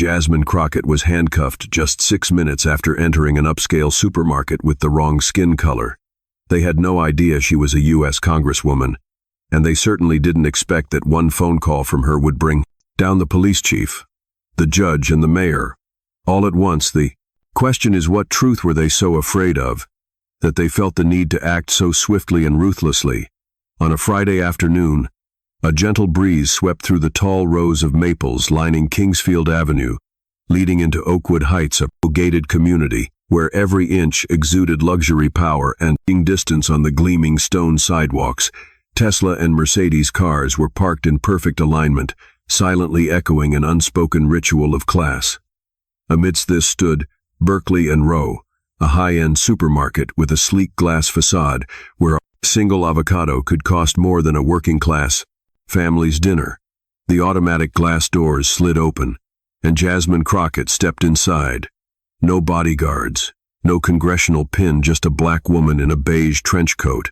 Jasmine Crockett was handcuffed just 6 minutes after entering an upscale supermarket with the wrong skin color. They had no idea she was a U.S. Congresswoman, and they certainly didn't expect that one phone call from her would bring down the police chief, the judge, and the mayor. All at once. The question is, what truth were they so afraid of that they felt the need to act so swiftly and ruthlessly? On a Friday afternoon, a gentle breeze swept through the tall rows of maples lining Kingsfield Avenue, leading into Oakwood Heights, a gated community where every inch exuded luxury power and distance. On the gleaming stone sidewalks, Tesla and Mercedes cars were parked in perfect alignment, silently echoing an unspoken ritual of class. Amidst this stood Berkeley and Row, a high-end supermarket with a sleek glass facade where a single avocado could cost more than a working-class family's dinner. The automatic glass doors slid open, and Jasmine Crockett stepped inside. No bodyguards, no congressional pin, just a black woman in a beige trench coat,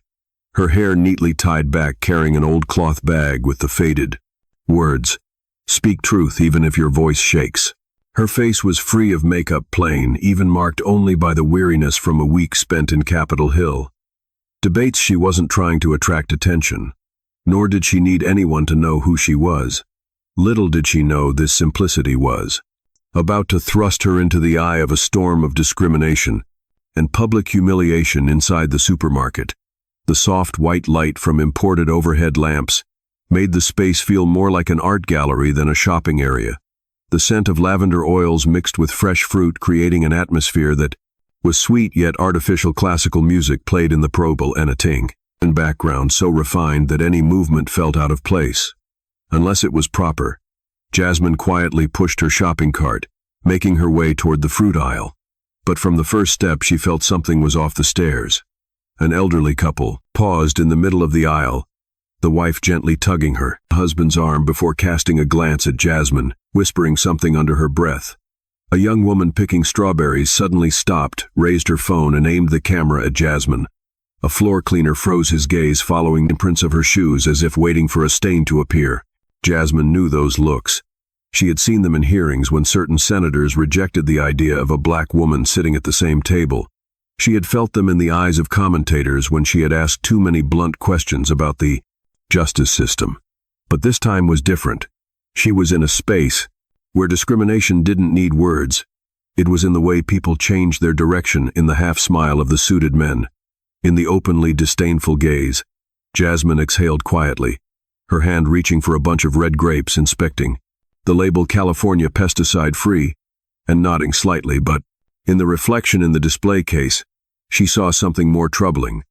her hair neatly tied back, carrying an old cloth bag with the faded words, "Speak truth even if your voice shakes." Her face was free of makeup, plain, even marked only by the weariness from a week spent in Capitol Hill. Debates. She wasn't trying to attract attention, nor did she need anyone to know who she was. Little did she know this simplicity was about to thrust her into the eye of a storm of discrimination and public humiliation inside the supermarket. The soft white light from imported overhead lamps made the space feel more like an art gallery than a shopping area. The scent of lavender oils mixed with fresh fruit, creating an atmosphere that was sweet yet artificial. Classical music played in the probel and a ting and background so refined that any movement felt out of place, unless it was proper. Jasmine quietly pushed her shopping cart, making her way toward the fruit aisle. But from the first step she felt something was off. The stairs. An elderly couple paused in the middle of the aisle, the wife gently tugging her husband's arm before casting a glance at Jasmine, whispering something under her breath. A young woman picking strawberries suddenly stopped, raised her phone, and aimed the camera at Jasmine. A floor cleaner froze his gaze, following the prints of her shoes as if waiting for a stain to appear. Jasmine knew those looks. She had seen them in hearings when certain senators rejected the idea of a black woman sitting at the same table. She had felt them in the eyes of commentators when she had asked too many blunt questions about the justice system. But this time was different. She was in a space where discrimination didn't need words. It was in the way people changed their direction, in the half-smile of the suited men, in the openly disdainful gaze. Jasmine exhaled quietly, her hand reaching for a bunch of red grapes, inspecting the label "California pesticide-free" and nodding slightly. But in the reflection in the display case, she saw something more troubling.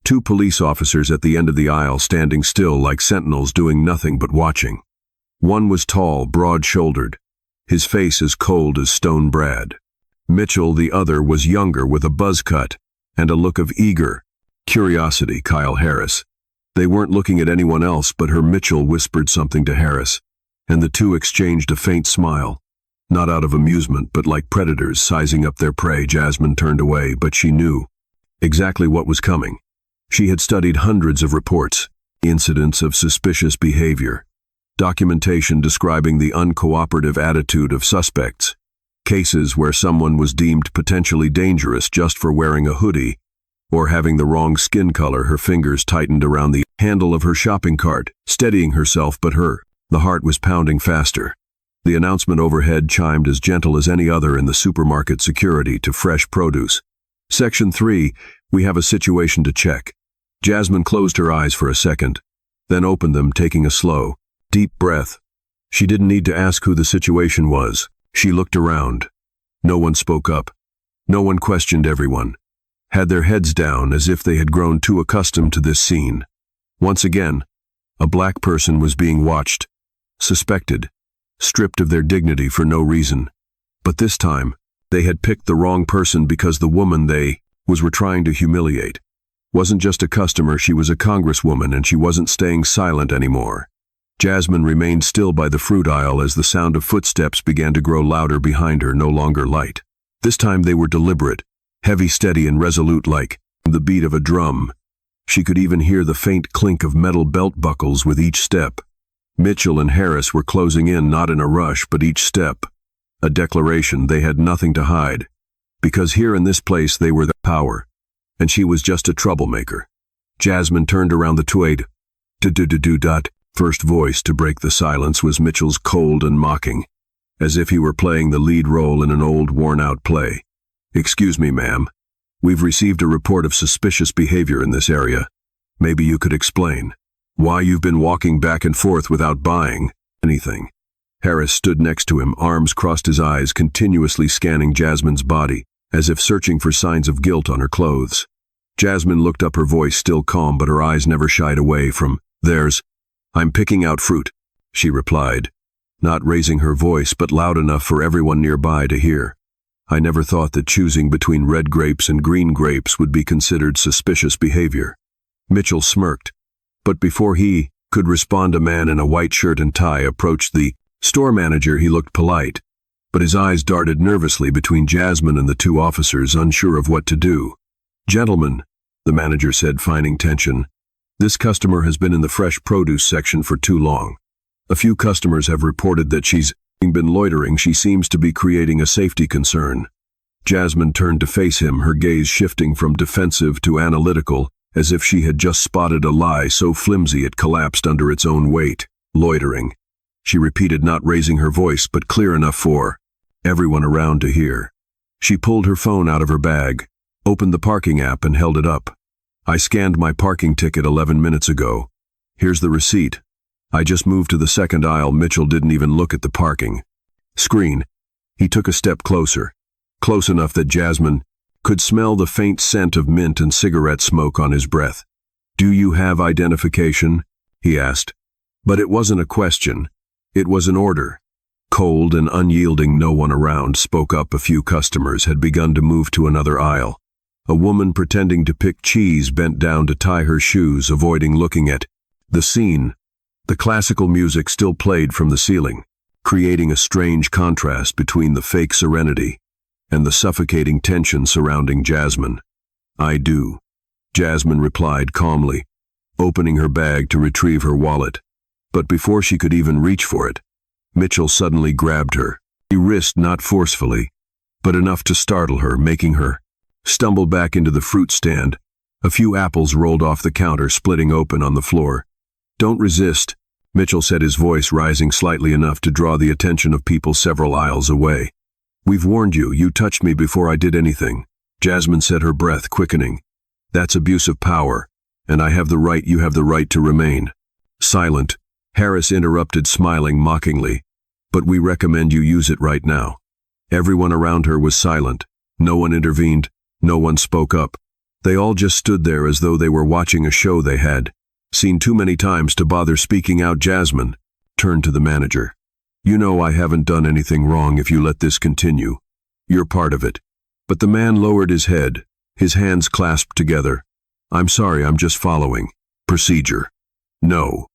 2 police officers at the end of the aisle, standing still like sentinels, doing nothing but watching. One was tall, broad-shouldered, his face as cold as stone. Brad Mitchell. The other was younger, with a buzz cut and a look of eager curiosity. Kyle Harris. They weren't looking at anyone else but her. Mitchell whispered something to Harris, and the two exchanged a faint smile, not out of amusement but like predators sizing up their prey. Jasmine turned away, but she knew exactly what was coming. She had studied hundreds of reports, incidents of suspicious behavior, documentation describing the uncooperative attitude of suspects, cases where someone was deemed potentially dangerous just for wearing a hoodie or having the wrong skin color. Her fingers tightened around the handle of her shopping cart, steadying herself, but the heart was pounding faster. The announcement overhead chimed as gentle as any other in the supermarket: security to fresh produce. Section 3, we have a situation to check. Jasmine closed her eyes for a second, then opened them, taking a slow, deep breath. She didn't need to ask who the situation was. She looked around. No one spoke up. No one questioned. Everyone had their heads down, as if they had grown too accustomed to this scene. Once again, a black person was being watched, suspected, stripped of their dignity for no reason. But this time, they had picked the wrong person, because the woman they were trying to humiliate wasn't just a customer. She was a congresswoman, and she wasn't staying silent anymore. Jasmine remained still by the fruit aisle as the sound of footsteps began to grow louder behind her, no longer light. This time they were deliberate, heavy, steady, and resolute, like the beat of a drum. She could even hear the faint clink of metal belt buckles with each step. Mitchell and Harris were closing in, not in a rush, but each step a declaration they had nothing to hide, because here in this place they were the power, and she was just a troublemaker. Jasmine turned around the twade. First voice to break the silence was Mitchell's, cold and mocking, as if he were playing the lead role in an old, worn-out play. "Excuse me, ma'am. We've received a report of suspicious behavior in this area. Maybe you could explain why you've been walking back and forth without buying anything." Harris stood next to him, arms crossed, his eyes continuously scanning Jasmine's body, as if searching for signs of guilt on her clothes. Jasmine looked up, her voice still calm, but her eyes never shied away from theirs. "I'm picking out fruit," she replied, not raising her voice but loud enough for everyone nearby to hear. "I never thought that choosing between red grapes and green grapes would be considered suspicious behavior." Mitchell smirked, but before he could respond, a man in a white shirt and tie approached the store manager. He looked polite, but his eyes darted nervously between Jasmine and the two officers, unsure of what to do. "Gentlemen," the manager said, finding tension, "this customer has been in the fresh produce section for too long. A few customers have reported that she's been loitering. She seems to be creating a safety concern." Jasmine turned to face him, her gaze shifting from defensive to analytical, as if she had just spotted a lie so flimsy it collapsed under its own weight. "Loitering," she repeated, not raising her voice but clear enough for everyone around to hear. She pulled her phone out of her bag, opened the parking app and held it up. "I scanned my parking ticket 11 minutes ago. Here's the receipt. I just moved to the second aisle." Mitchell didn't even look at the parking screen. He took a step closer, close enough that Jasmine could smell the faint scent of mint and cigarette smoke on his breath. "Do you have identification?" he asked. But it wasn't a question. It was an order. Cold and unyielding, no one around spoke up. A few customers had begun to move to another aisle. A woman pretending to pick cheese bent down to tie her shoes, avoiding looking at the scene. The classical music still played from the ceiling, creating a strange contrast between the fake serenity and the suffocating tension surrounding Jasmine. "I do," Jasmine replied calmly, opening her bag to retrieve her wallet. But before she could even reach for it, Mitchell suddenly grabbed her. He wrist, not forcefully, but enough to startle her, making her stumble back into the fruit stand. A few apples rolled off the counter, splitting open on the floor. "Don't resist," Mitchell said, his voice rising slightly enough to draw the attention of people several aisles away. "We've warned you. You touched me before I did anything," Jasmine said, her breath quickening. "That's abuse of power, and I have the right. You have the right to remain silent," Harris interrupted, smiling mockingly. "But we recommend you use it right now." Everyone around her was silent. No one intervened. No one spoke up. They all just stood there as though they were watching a show they had seen too many times to bother speaking out. Jasmine turned to the manager. "You know I haven't done anything wrong. If you let this continue, you're part of it." But the man lowered his head, his hands clasped together. "I'm sorry, I'm just following procedure." "No,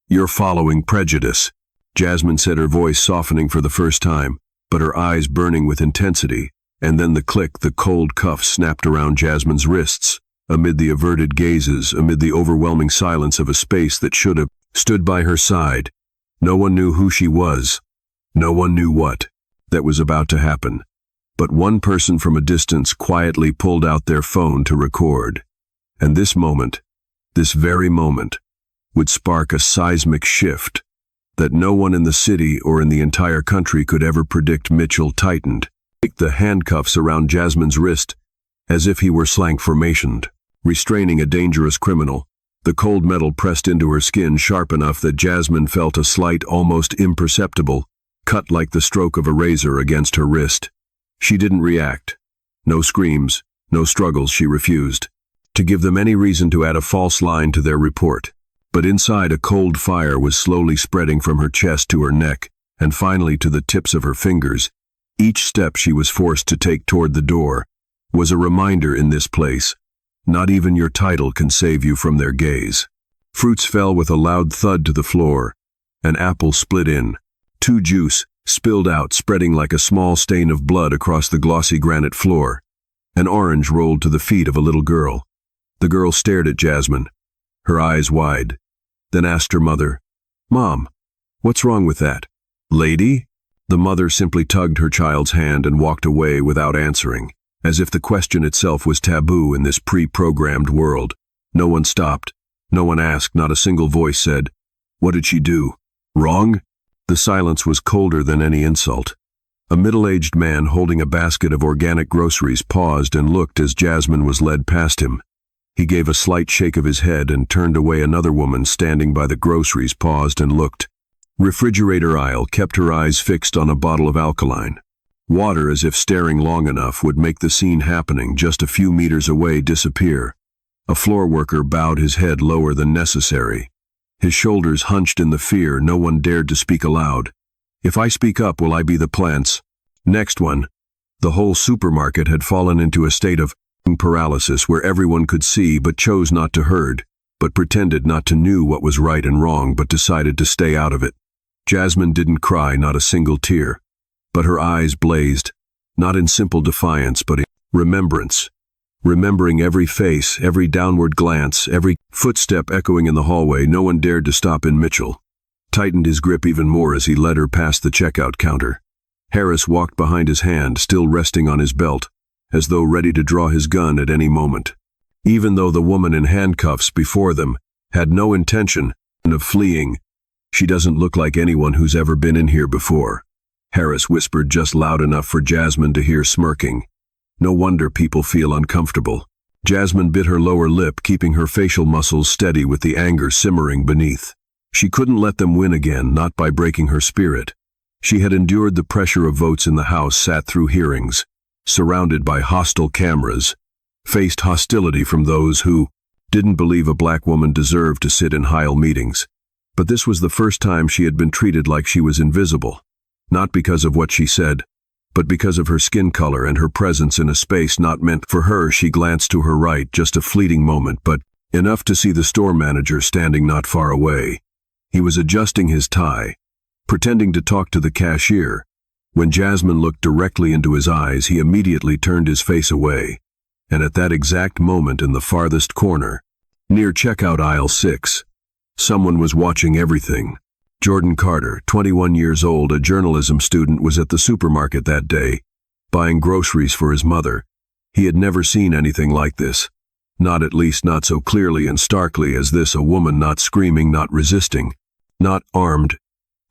you're following prejudice," Jasmine said, her voice softening for the first time, but her eyes burning with intensity. And then the click, the cold cuffs snapped around Jasmine's wrists. Amid the averted gazes, amid the overwhelming silence of a space that should have stood by her side, no one knew who she was. No one knew what that was about to happen. But one person from a distance quietly pulled out their phone to record. And this moment, this very moment, would spark a seismic shift that no one in the city or in the entire country could ever predict. Mitchell tightened the handcuffs around Jasmine's wrist as if he were slang formationed, restraining a dangerous criminal. The cold metal pressed into her skin sharp enough that Jasmine felt a slight, almost imperceptible, cut like the stroke of a razor against her wrist. She didn't react. No screams, no struggles. She refused to give them any reason to add a false line to their report. But inside, a cold fire was slowly spreading from her chest to her neck, and finally to the tips of her fingers. Each step she was forced to take toward the door was a reminder: in this place, not even your title can save you from their gaze. Fruits fell with a loud thud to the floor. An apple split in. Two juice spilled out, spreading like a small stain of blood across the glossy granite floor. An orange rolled to the feet of a little girl. The girl stared at Jasmine, her eyes wide, then asked her mother, "Mom, what's wrong with that lady?" The mother simply tugged her child's hand and walked away without answering, as if the question itself was taboo in this pre-programmed world. No one stopped. No one asked. Not a single voice said, "What did she do? Wrong?" The silence was colder than any insult. A middle-aged man holding a basket of organic groceries paused and looked as Jasmine was led past him. He gave a slight shake of his head and turned away. Another woman standing by the groceries paused and looked. Refrigerator aisle kept her eyes fixed on a bottle of alkaline water, as if staring long enough would make the scene happening just a few meters away disappear. A floor worker bowed his head lower than necessary. His shoulders hunched in the fear no one dared to speak aloud. "If I speak up, will I be the plant's next one?" The whole supermarket had fallen into a state of paralysis where everyone could see but chose not to heard, but pretended not to know what was right and wrong but decided to stay out of it. Jasmine didn't cry, not a single tear, but her eyes blazed, not in simple defiance but in remembrance. Remembering every face, every downward glance, every footstep echoing in the hallway. No one dared to stop in. Mitchell tightened his grip even more as he led her past the checkout counter. Harris walked behind his hand, still resting on his belt, as though ready to draw his gun at any moment. Even though the woman in handcuffs before them had no intention of fleeing. "She doesn't look like anyone who's ever been in here before," Harris whispered just loud enough for Jasmine to hear, smirking. "No wonder people feel uncomfortable." Jasmine bit her lower lip, keeping her facial muscles steady with the anger simmering beneath. She couldn't let them win again, not by breaking her spirit. She had endured the pressure of votes in the House, sat through hearings, surrounded by hostile cameras, faced hostility from those who didn't believe a black woman deserved to sit in aisle meetings. But this was the first time she had been treated like she was invisible, not because of what she said, but because of her skin color and her presence in a space not meant for her. She glanced to her right, just a fleeting moment, but enough to see the store manager standing not far away. He was adjusting his tie, pretending to talk to the cashier. When Jasmine looked directly into his eyes, he immediately turned his face away. And at that exact moment, in the farthest corner, near checkout aisle 6, someone was watching everything. Jordan Carter, 21 years old, a journalism student, was at the supermarket that day, buying groceries for his mother. He had never seen anything like this. Not, at least not so clearly and starkly as this. A woman not screaming, not resisting, not armed,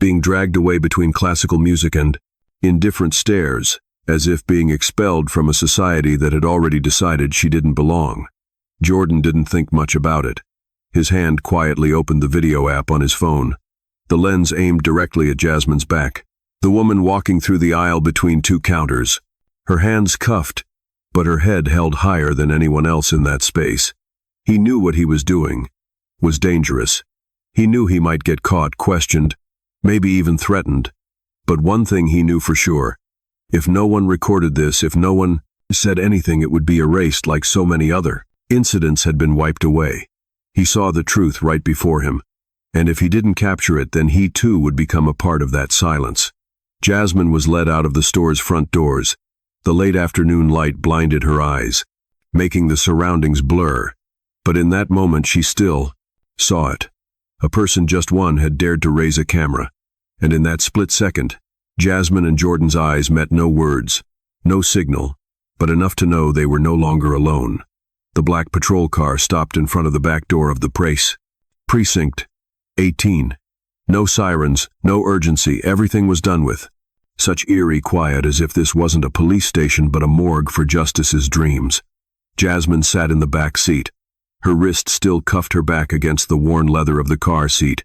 being dragged away between classical music and indifferent stares, as if being expelled from a society that had already decided she didn't belong. Jordan didn't think much about it. His hand quietly opened the video app on his phone, the lens aimed directly at Jasmine's back. The woman walking through the aisle between two counters, her hands cuffed, but her head held higher than anyone else in that space. He knew what he was doing was dangerous. He knew he might get caught, questioned, maybe even threatened. But one thing he knew for sure: if no one recorded this, if no one said anything, it would be erased like so many other incidents had been wiped away. He saw the truth right before him, and if he didn't capture it, then he too would become a part of that silence. Jasmine was led out of the store's front doors. The late afternoon light blinded her eyes, making the surroundings blur. But in that moment she still saw it. A person, just one, had dared to raise a camera. And in that split second, Jasmine and Jordan's eyes met. No words, no signal, but enough to know they were no longer alone. The black patrol car stopped in front of the back door of the Precinct 18. No sirens, no urgency, everything was done with such eerie quiet, as if this wasn't a police station but a morgue for justice's dreams. Jasmine sat in the back seat. Her wrist still cuffed her back against the worn leather of the car seat,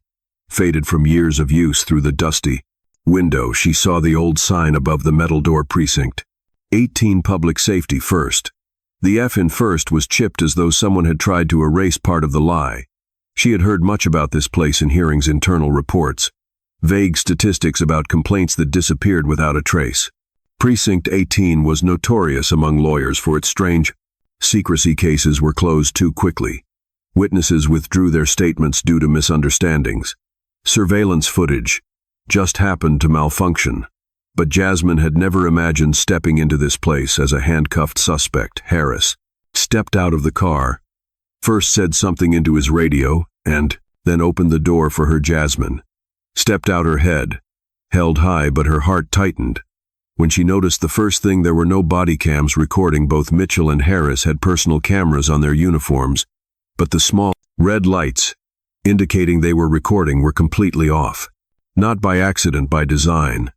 faded from years of use. Through the dusty window, she saw the old sign above the metal door: Precinct 18, Public Safety First. The F in first was chipped as though someone had tried to erase part of the lie. She had heard much about this place in hearings, internal reports, vague statistics about complaints that disappeared without a trace. Precinct 18 was notorious among lawyers for its strange secrecy. Cases were closed too quickly. Witnesses withdrew their statements due to misunderstandings. Surveillance footage just happened to malfunction. But Jasmine had never imagined stepping into this place as a handcuffed suspect. Harris stepped out of the car, first said something into his radio, and then opened the door for her. Jasmine stepped out, her head held high, but her heart tightened. When she noticed the first thing, there were no body cams recording. Both Mitchell and Harris had personal cameras on their uniforms, but the small red lights indicating they were recording were completely off. Not by accident, by design.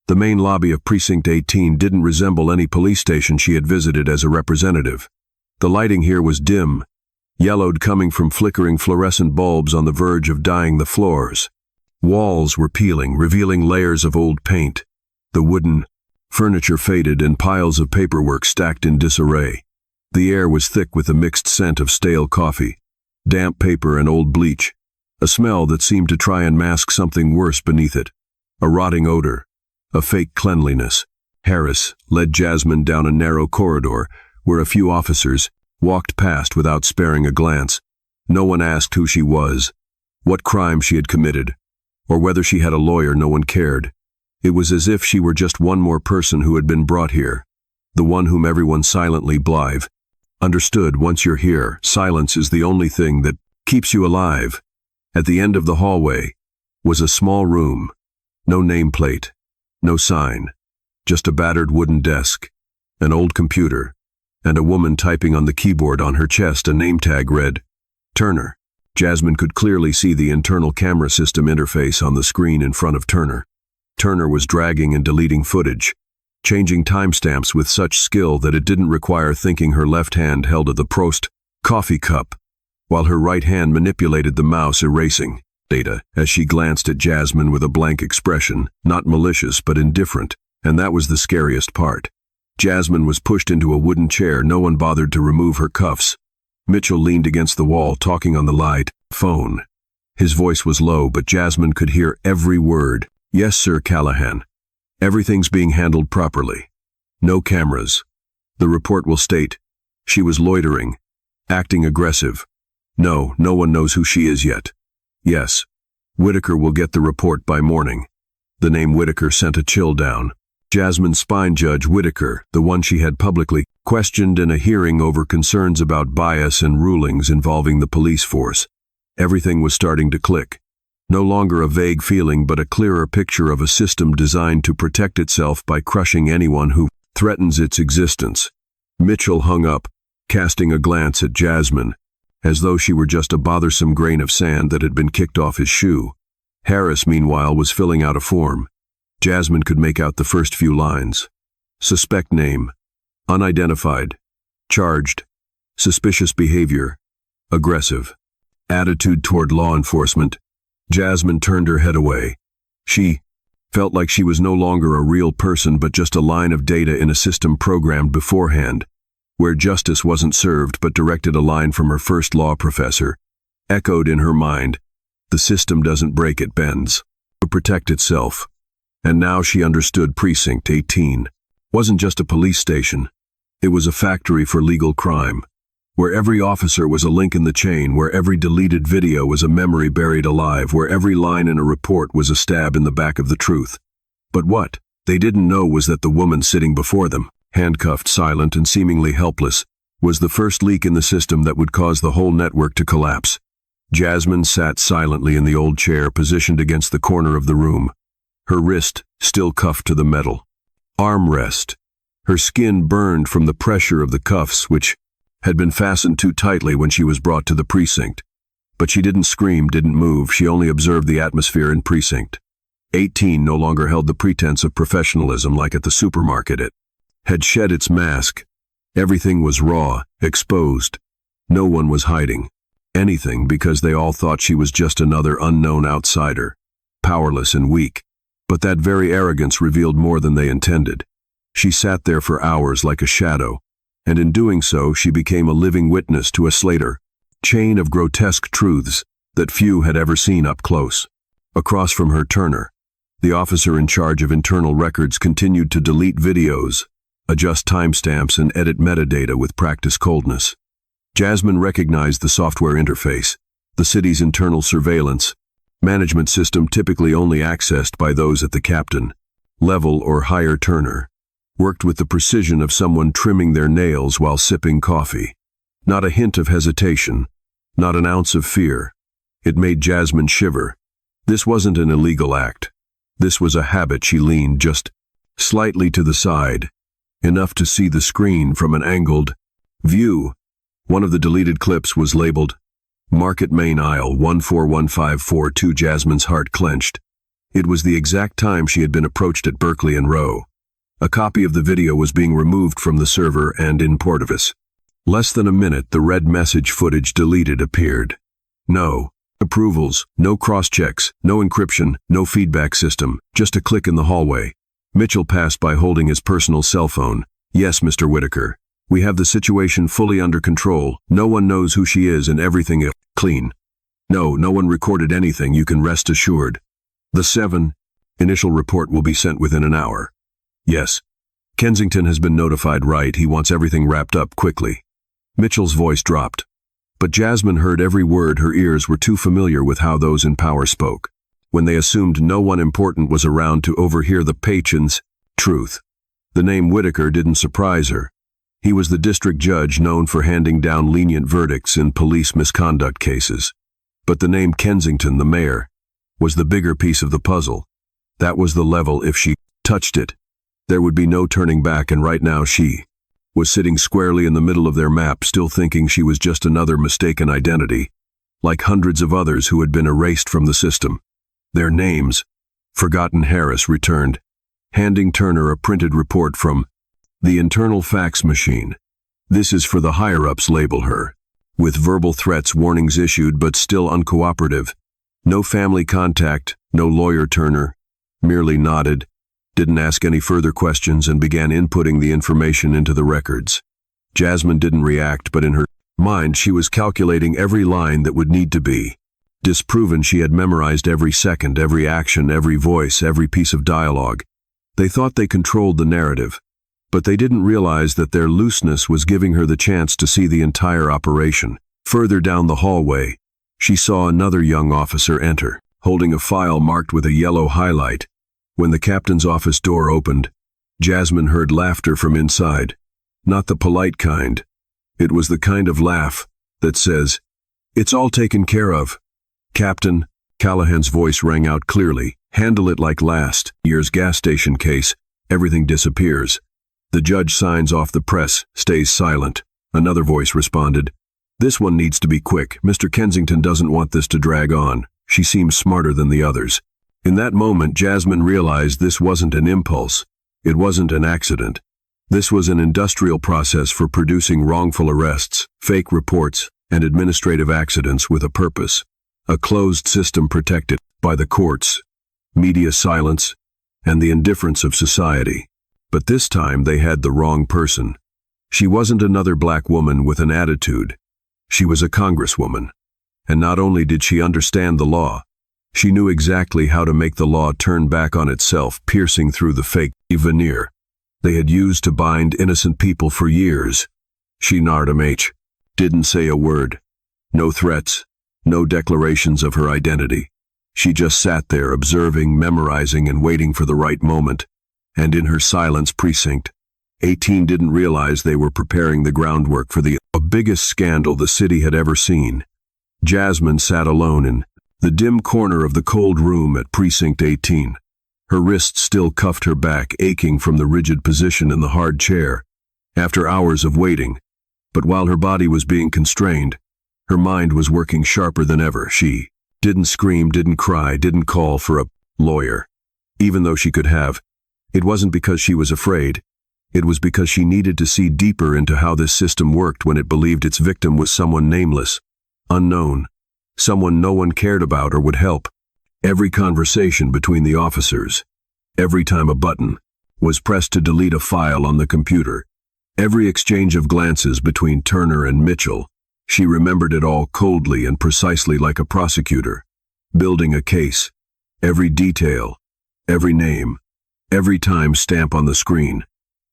The main lobby of Precinct 18 didn't resemble any police station she had visited as a representative. The lighting here was dim, yellowed, coming from flickering fluorescent bulbs on the verge of dyeing the floors. Walls were peeling, revealing layers of old paint. The wooden furniture faded, and piles of paperwork stacked in disarray. The air was thick with a mixed scent of stale coffee, damp paper, and old bleach, a smell that seemed to try and mask something worse beneath it, a rotting odor, a fake cleanliness. Harris led Jasmine down a narrow corridor where a few officers walked past without sparing a glance. No one asked who she was, what crime she had committed, or whether she had a lawyer. No one cared. It was as if she were just one more person who had been brought here, the one whom everyone silently believed. Understood, once you're here, silence is the only thing that keeps you alive. At the end of the hallway was a small room. No nameplate, no sign, just a battered wooden desk, an old computer, and a woman typing on the keyboard. On her chest, a name tag read, Turner. Jasmine could clearly see the internal camera system interface on the screen in front of Turner. Turner was dragging and deleting footage, changing timestamps with such skill that it didn't require thinking. Her left hand held the Prost coffee cup, while her right hand manipulated the mouse, erasing data. As she glanced at Jasmine with a blank expression, not malicious but indifferent, and that was the scariest part. Jasmine was pushed into a wooden chair. No one bothered to remove her cuffs. Mitchell leaned against the wall, talking on the light phone. His voice was low, but Jasmine could hear every word. Yes, Sir Callahan. Everything's being handled properly. No cameras. The report will state she was loitering, acting aggressive. No one knows who she is yet. Yes. Whitaker will get the report by morning. The name Whitaker sent a chill down Jasmine's spine. Judge Whitaker, the one she had publicly questioned in a hearing over concerns about bias and rulings involving the police force. Everything was starting to click. No longer a vague feeling, but a clearer picture of a system designed to protect itself by crushing anyone who threatens its existence. Mitchell hung up, casting a glance at Jasmine, as though she were just a bothersome grain of sand that had been kicked off his shoe. Harris, meanwhile, was filling out a form. Jasmine could make out the first few lines. Suspect name, unidentified, charged, suspicious behavior, aggressive, attitude toward law enforcement. Jasmine turned her head away. She felt like she was no longer a real person, but just a line of data in a system programmed beforehand, where justice wasn't served but directed. A line from her first law professor echoed in her mind. The system doesn't break, it bends to protect itself. And now she understood. Precinct 18 wasn't just a police station. It was a factory for legal crime, where every officer was a link in the chain, where every deleted video was a memory buried alive, where every line in a report was a stab in the back of the truth. But what they didn't know was that the woman sitting before them, handcuffed, silent, and seemingly helpless, was the first leak in the system that would cause the whole network to collapse. Jasmine sat silently in the old chair positioned against the corner of the room, her wrist still cuffed to the metal armrest. Her skin burned from the pressure of the cuffs, which had been fastened too tightly when she was brought to the precinct. But she didn't scream, didn't move. She only observed the atmosphere in Precinct 18 no longer held the pretense of professionalism like at the supermarket. It had shed its mask. Everything was raw, exposed. No one was hiding anything, because they all thought she was just another unknown outsider, powerless and weak. But that very arrogance revealed more than they intended. She sat there for hours like a shadow, and in doing so she became a living witness to a Slater chain of grotesque truths that few had ever seen up close. Across from her, Turner, the officer in charge of internal records, continued to delete videos, adjust timestamps, and edit metadata with practiced coldness. Jasmine recognized the software interface, the city's internal surveillance management system, typically only accessed by those at the captain level or higher. Turner worked with the precision of someone trimming their nails while sipping coffee. Not a hint of hesitation, not an ounce of fear. It made Jasmine shiver. This wasn't an illegal act. This was a habit. She leaned just slightly to the side, enough to see the screen from an angled view. One of the deleted clips was labeled, "Market Main Aisle 141542." Jasmine's heart clenched. It was the exact time she had been approached at Berkeley and Rowe. A copy of the video was being removed from the server, and in Portovis. Less than a minute, the red message footage deleted appeared. No approvals, no cross-checks, no encryption, no feedback system, just a click in the hallway. Mitchell passed by holding his personal cell phone. "Yes, Mr. Whitaker. We have the situation fully under control. No one knows who she is and everything is clean. No one recorded anything, you can rest assured. The 7 initial report will be sent within an hour. Yes. Kensington has been notified, right? He wants everything wrapped up quickly." Mitchell's voice dropped. But Jasmine heard every word. Her ears were too familiar with how those in power spoke, when they assumed no one important was around to overhear the patient's truth. The name Whitaker didn't surprise her. He was the district judge known for handing down lenient verdicts in police misconduct cases. But the name Kensington, the mayor, was the bigger piece of the puzzle. That was the level. If she touched it, there would be no turning back, and right now she was sitting squarely in the middle of their map, still thinking she was just another mistaken identity, like hundreds of others who had been erased from the system. Their names forgotten. Harris returned, handing Turner a printed report from the internal fax machine. "This is for the higher-ups," label her, with verbal threats, warnings issued, but still uncooperative. No family contact, no lawyer. Turner merely nodded, didn't ask any further questions, and began inputting the information into the records. Jasmine didn't react, but in her mind she was calculating every line that would need to be disproven. She had memorized every second, every action, every voice, every piece of dialogue. They thought they controlled the narrative, but they didn't realize that their looseness was giving her the chance to see the entire operation. Further down the hallway, she saw another young officer enter, holding a file marked with a yellow highlight. When the captain's office door opened, Jasmine heard laughter from inside. Not the polite kind. It was the kind of laugh that says, "It's all taken care of." "Captain," Callahan's voice rang out clearly, "handle it like last year's gas station case. Everything disappears. The judge signs off, the press stays silent." Another voice responded, "This one needs to be quick. Mr. Kensington doesn't want this to drag on." She seemed smarter than the others. In that moment, Jasmine realized this wasn't an impulse. It wasn't an accident. This was an industrial process for producing wrongful arrests, fake reports, and administrative accidents with a purpose. A closed system protected by the courts, media silence, and the indifference of society. But this time they had the wrong person. She wasn't another black woman with an attitude. She was a congresswoman. And not only did she understand the law, she knew exactly how to make the law turn back on itself, piercing through the fake veneer they had used to bind innocent people for years. She didn't say a word. No threats, no declarations of her identity. She just sat there, observing, memorizing, and waiting for the right moment. And in her silence, Precinct 18 didn't realize they were preparing the groundwork for the biggest scandal the city had ever seen. Jasmine sat alone in the dim corner of the cold room at Precinct 18. Her wrists still cuffed her back, aching from the rigid position in the hard chair, after hours of waiting. But while her body was being constrained, her mind was working sharper than ever. She didn't scream, didn't cry, didn't call for a lawyer. Even though she could have, it wasn't because she was afraid. It was because she needed to see deeper into how this system worked when it believed its victim was someone nameless, unknown, someone no one cared about or would help. Every conversation between the officers, every time a button was pressed to delete a file on the computer, every exchange of glances between Turner and Mitchell, she remembered it all coldly and precisely, like a prosecutor, building a case. Every detail, every name, every time stamp on the screen.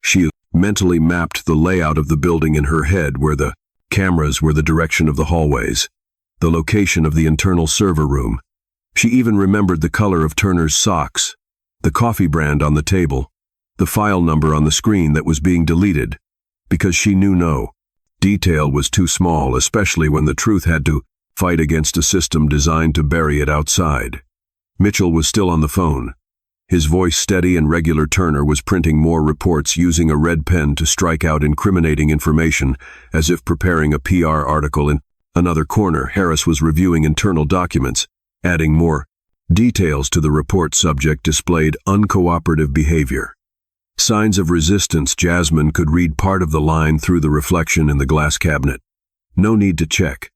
She mentally mapped the layout of the building in her head, where the cameras were, the direction of the hallways, the location of the internal server room. She even remembered the color of Turner's socks, the coffee brand on the table, the file number on the screen that was being deleted, because she knew no detail was too small, especially when the truth had to fight against a system designed to bury it outside. Mitchell was still on the phone, His voice steady and regular. Turner was printing more reports, using a red pen to strike out incriminating information, as if preparing a PR article. In another corner, Harris was reviewing internal documents, adding more details to the report. Subject displayed uncooperative behavior. Signs of resistance. Jasmine could read part of the line through the reflection in the glass cabinet. No need to check.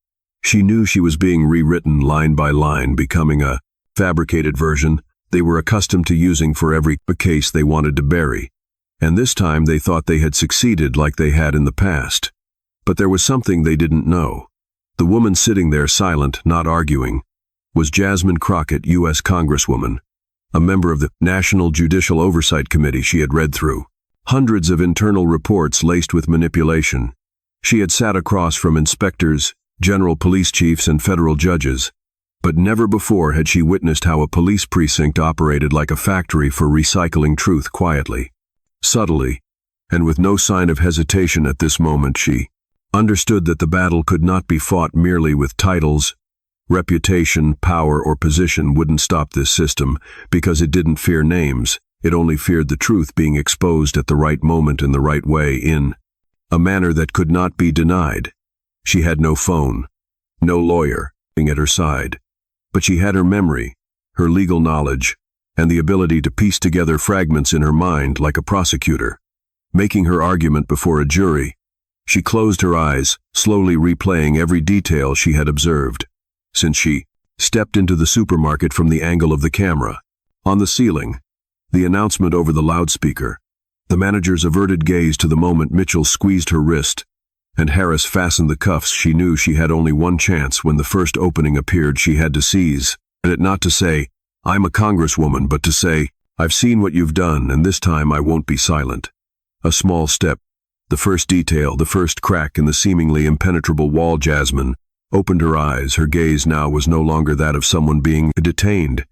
She knew she was being rewritten line by line, becoming a fabricated version they were accustomed to using for every case they wanted to bury. And this time they thought they had succeeded like they had in the past. But there was something they didn't know. The woman sitting there silent, not arguing, was Jasmine Crockett, U.S. Congresswoman, a member of the National Judicial Oversight Committee. She had read through hundreds of internal reports laced with manipulation. She had sat across from inspectors, general police chiefs, and federal judges. But never before had she witnessed how a police precinct operated like a factory for recycling truth quietly, subtly, and with no sign of hesitation. At this moment she understood that the battle could not be fought merely with titles. Reputation, power, or position wouldn't stop this system, because it didn't fear names. It only feared the truth being exposed at the right moment in the right way, in a manner that could not be denied. She had no phone, no lawyer at her side. But she had her memory, her legal knowledge, and the ability to piece together fragments in her mind like a prosecutor, making her argument before a jury. She closed her eyes, slowly replaying every detail she had observed since she stepped into the supermarket. From the angle of the camera, on the ceiling, the announcement over the loudspeaker, the manager's averted gaze to the moment Mitchell squeezed her wrist, and Harris fastened the cuffs. She knew she had only one chance. When the first opening appeared, she had to seize it, not to say, "I'm a congresswoman," but to say, "I've seen what you've done, and this time I won't be silent." A small step, the first detail, the first crack in the seemingly impenetrable wall. Jasmine opened her eyes. Her gaze now was no longer that of someone being detained.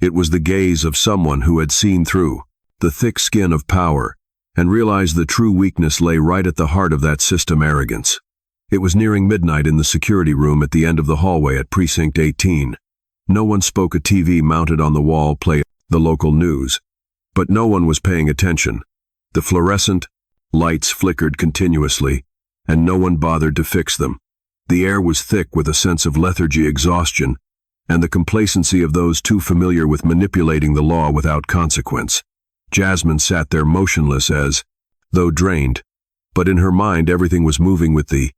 It was the gaze of someone who had seen through the thick skin of power and realized the true weakness lay right at the heart of that system: arrogance. It was nearing midnight in the security room at the end of the hallway at Precinct 18. No one spoke. A TV mounted on the wall played the local news. But no one was paying attention. The fluorescent lights flickered continuously, and no one bothered to fix them. The air was thick with a sense of lethargy, exhaustion, and the complacency of those too familiar with manipulating the law without consequence. Jasmine sat there motionless, as though drained, but in her mind everything was moving with the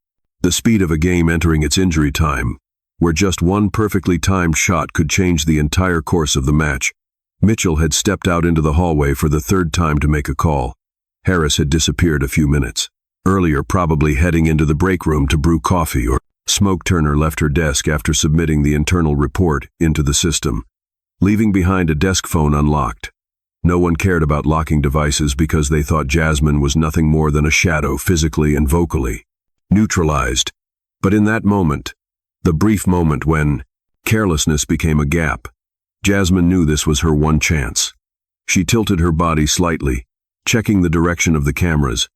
speed of a game entering its injury time, where just one perfectly timed shot could change the entire course of the match. Mitchell had stepped out into the hallway for the third time to make a call. Harris had disappeared a few minutes earlier, probably heading into the break room to brew coffee or smoke. Turner left her desk after submitting the internal report into the system, leaving behind a desk phone unlocked. No one cared about locking devices because they thought Jasmine was nothing more than a shadow, physically and vocally neutralized. But in that moment, the brief moment when carelessness became a gap, Jasmine knew this was her one chance. She tilted her body slightly, checking the direction of the cameras,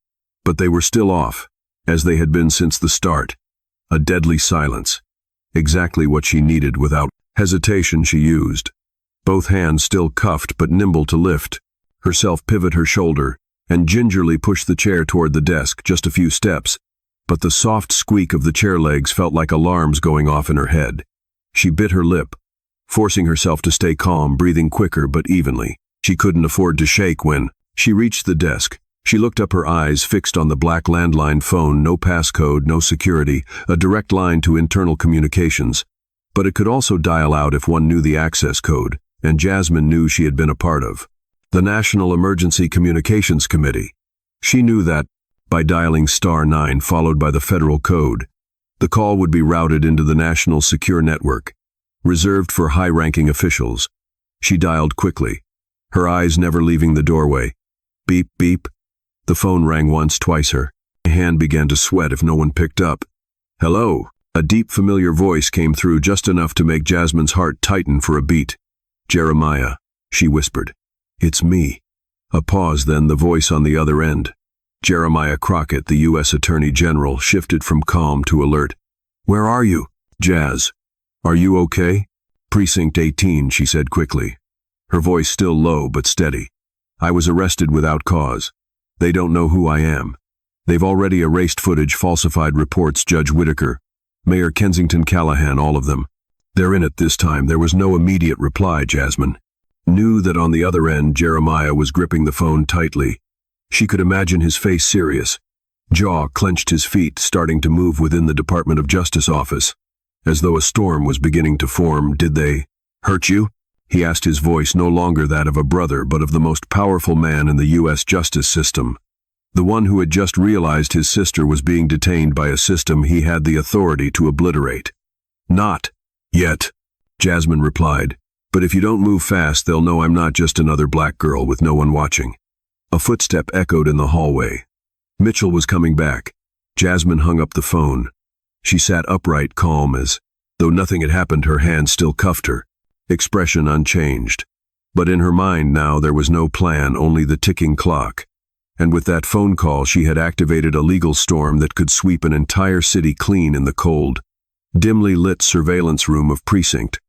but they were still off, as they had been since the start. A deadly silence. Exactly what she needed. Without hesitation she used, both hands still cuffed but nimble, to lift herself, pivot her shoulder, and gingerly push the chair toward the desk. Just a few steps, but the soft squeak of the chair legs felt like alarms going off in her head. She bit her lip, forcing herself to stay calm, breathing quicker but evenly. She couldn't afford to shake. When she reached the desk, she looked up, her eyes fixed on the black landline phone. No passcode, no security, a direct line to internal communications. But it could also dial out if one knew the access code, and Jasmine knew she had been a part of the National Emergency Communications Committee. She knew that, by dialing *9 followed by the federal code, the call would be routed into the National Secure Network, reserved for high-ranking officials. She dialed quickly, her eyes never leaving the doorway. Beep, beep. The phone rang once, twice. Her hand began to sweat if no one picked up. "Hello." A deep, familiar voice came through, just enough to make Jasmine's heart tighten for a beat. "Jeremiah," she whispered. "It's me." A pause, then the voice on the other end, Jeremiah Crockett, the U.S. Attorney General, shifted from calm to alert. "Where are you?" "Jazz, are you okay?" "Precinct 18, she said quickly. her voice still low but steady. "I was arrested without cause. They don't know who I am. They've already erased footage, falsified reports, Judge Whitaker, Mayor Kensington Callahan, all of them. They're in it this time." There was no immediate reply. Jasmine knew that on the other end Jeremiah was gripping the phone tightly. She could imagine his face serious, jaw clenched, his feet starting to move within the Department of Justice office, as though a storm was beginning to form. "Did they hurt you?" he asked, his voice no longer that of a brother but of the most powerful man in the U.S. justice system. The one who had just realized his sister was being detained by a system he had the authority to obliterate. "Not yet," Jasmine replied. "But if you don't move fast, they'll know I'm not just another black girl with no one watching." A footstep echoed in the hallway. Mitchell was coming back. Jasmine hung up the phone. She sat upright, calm as though nothing had happened. Her hand still cuffed her, expression unchanged. But in her mind now there was no plan, only the ticking clock. And with that phone call she had activated a legal storm that could sweep an entire city clean in the cold, dimly lit surveillance room of Precinct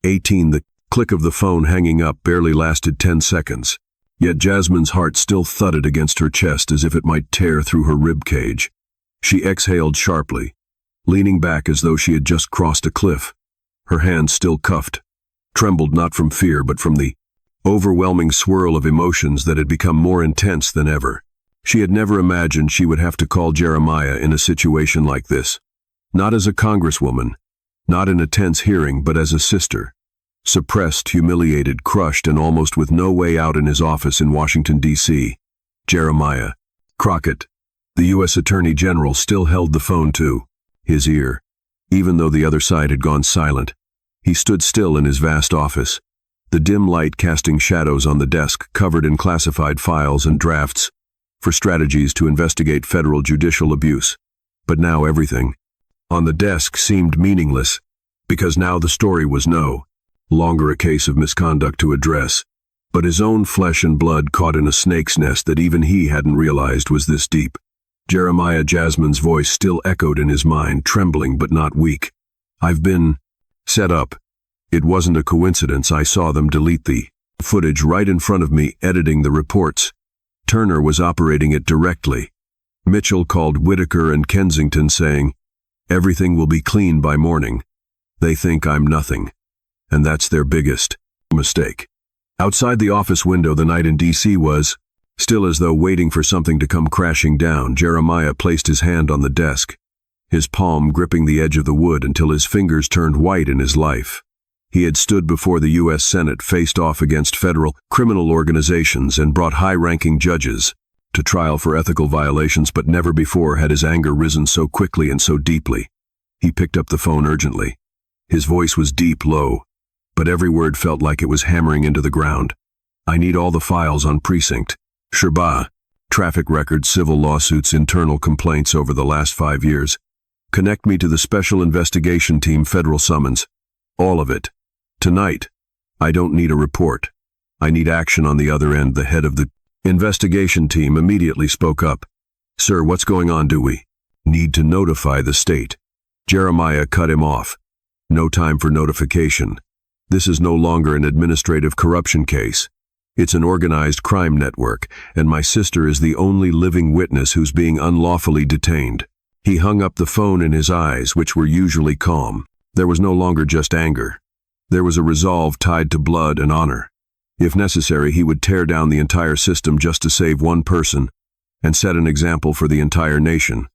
18. The click of the phone hanging up barely lasted 10 seconds. Yet Jasmine's heart still thudded against her chest as if it might tear through her rib cage. She exhaled sharply, leaning back as though she had just crossed a cliff. Her hands still cuffed, trembled not from fear but from the overwhelming swirl of emotions that had become more intense than ever. She had never imagined she would have to call Jeremiah in a situation like this. Not as a congresswoman, not in a tense hearing, but as a sister. Suppressed, humiliated, crushed, and almost with no way out in his office in Washington, D.C. Jeremiah Crockett, the U.S. Attorney General, still held the phone to his ear. Even though the other side had gone silent, he stood still in his vast office, the dim light casting shadows on the desk covered in classified files and drafts for strategies to investigate federal judicial abuse. But now everything on the desk seemed meaningless, because now the story was no longer a case of misconduct to address, but his own flesh and blood caught in a snake's nest that even he hadn't realized was this deep. Jeremiah, Jasmine's voice still echoed in his mind, trembling but not weak. "I've been set up. It wasn't a coincidence. I saw them delete the footage right in front of me, editing the reports. Turner was operating it directly. Mitchell called Whitaker and Kensington saying, 'Everything will be clean by morning.' They think I'm nothing. And that's their biggest mistake." Outside the office window, the night in D.C. was still, as though waiting for something to come crashing down. Jeremiah placed his hand on the desk, his palm gripping the edge of the wood until his fingers turned white in his life. He had stood before the U.S. Senate, faced off against federal criminal organizations, and brought high-ranking judges to trial for ethical violations, but never before had his anger risen so quickly and so deeply. He picked up the phone urgently. His voice was deep, low, but every word felt like it was hammering into the ground. "I need all the files on Precinct. Sherba, traffic records, civil lawsuits, internal complaints over the last 5 years. Connect me to the Special Investigation Team, federal summons. All of it. Tonight. I don't need a report. I need action on the other end." The head of the investigation team immediately spoke up. "Sir, what's going on? Do we need to notify the state?" Jeremiah cut him off. "No time for notification. This is no longer an administrative corruption case. It's an organized crime network, and my sister is the only living witness who's being unlawfully detained." He hung up the phone, in his eyes, which were usually calm, there was no longer just anger. There was a resolve tied to blood and honor. If necessary, he would tear down the entire system just to save one person and set an example for the entire nation.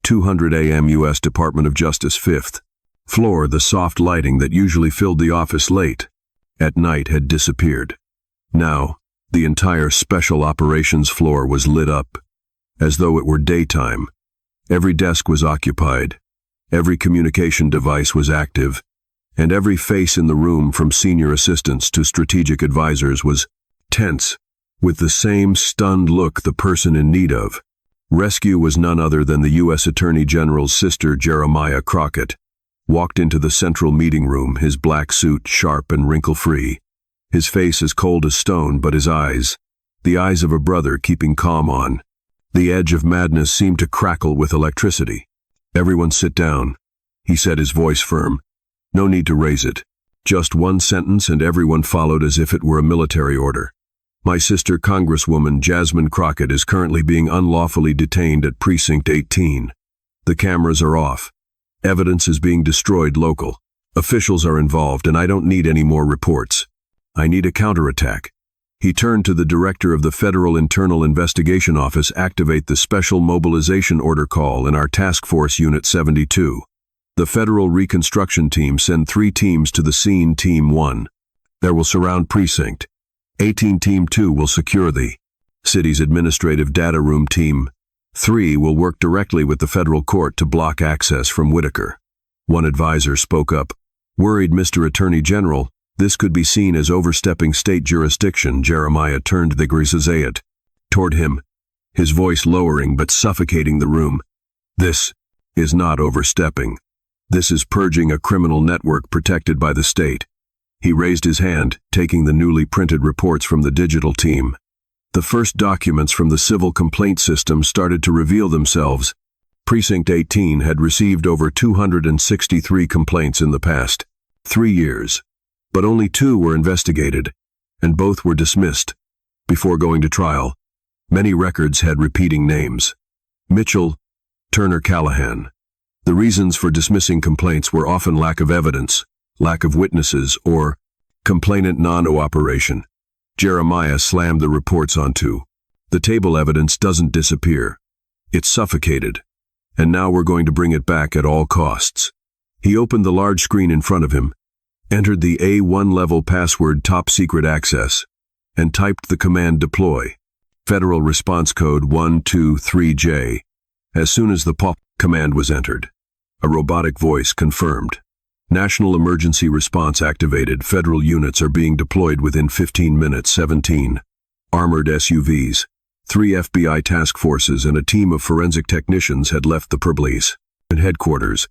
200 a.m. U.S. Department of Justice, 5th floor. The soft lighting that usually filled the office late at night had disappeared. Now, the entire special operations floor was lit up, as though it were daytime. Every desk was occupied, every communication device was active, and every face in the room, from senior assistants to strategic advisors, was tense, with the same stunned look the person in need of rescue was none other than the U.S. Attorney General's sister. Jeremiah Crockett walked into the central meeting room, his black suit sharp and wrinkle-free, his face as cold as stone, but his eyes, the eyes of a brother, keeping calm on. The edge of madness seemed to crackle with electricity. "Everyone sit down," he said, his voice firm. "No need to raise it. Just one sentence and everyone followed as if it were a military order. My sister, Congresswoman Jasmine Crockett, is currently being unlawfully detained at Precinct 18. The cameras are off. Evidence is being destroyed local. Officials are involved and I don't need any more reports. I need a counterattack. He turned to the director of the Federal Internal Investigation Office. Activate the Special Mobilization Order call in our Task Force Unit 72. The Federal Reconstruction Team send 3 teams to the scene. Team 1. There will surround Precinct 18. Team 2 will secure the city's administrative data room. Team 3 will work directly with the federal court to block access from Whitaker. One advisor spoke up. Worried, Mr. Attorney General, this could be seen as overstepping state jurisdiction. Jeremiah turned the Grisazayat toward him, his voice lowering but suffocating the room. This is not overstepping. This is purging a criminal network protected by the state. He raised his hand, taking the newly printed reports from the digital team. The first documents from the civil complaint system started to reveal themselves. Precinct 18 had received over 263 complaints in the past 3 years, but only 2 were investigated, and both were dismissed. Before going to trial, many records had repeating names. Mitchell, Turner, Callahan. The reasons for dismissing complaints were often lack of evidence, lack of witnesses, or complainant non-cooperation. Jeremiah slammed the reports onto the table. Evidence doesn't disappear. It's suffocated. And now we're going to bring it back at all costs. He opened the large screen in front of him, entered the A1 level password top secret access, and typed the command deploy. Federal response code 123J. As soon as the POP command was entered, a robotic voice confirmed. National emergency response activated. Federal units are being deployed within 15 minutes. 17 armored SUVs, 3 FBI task forces and a team of forensic technicians had left the police headquarters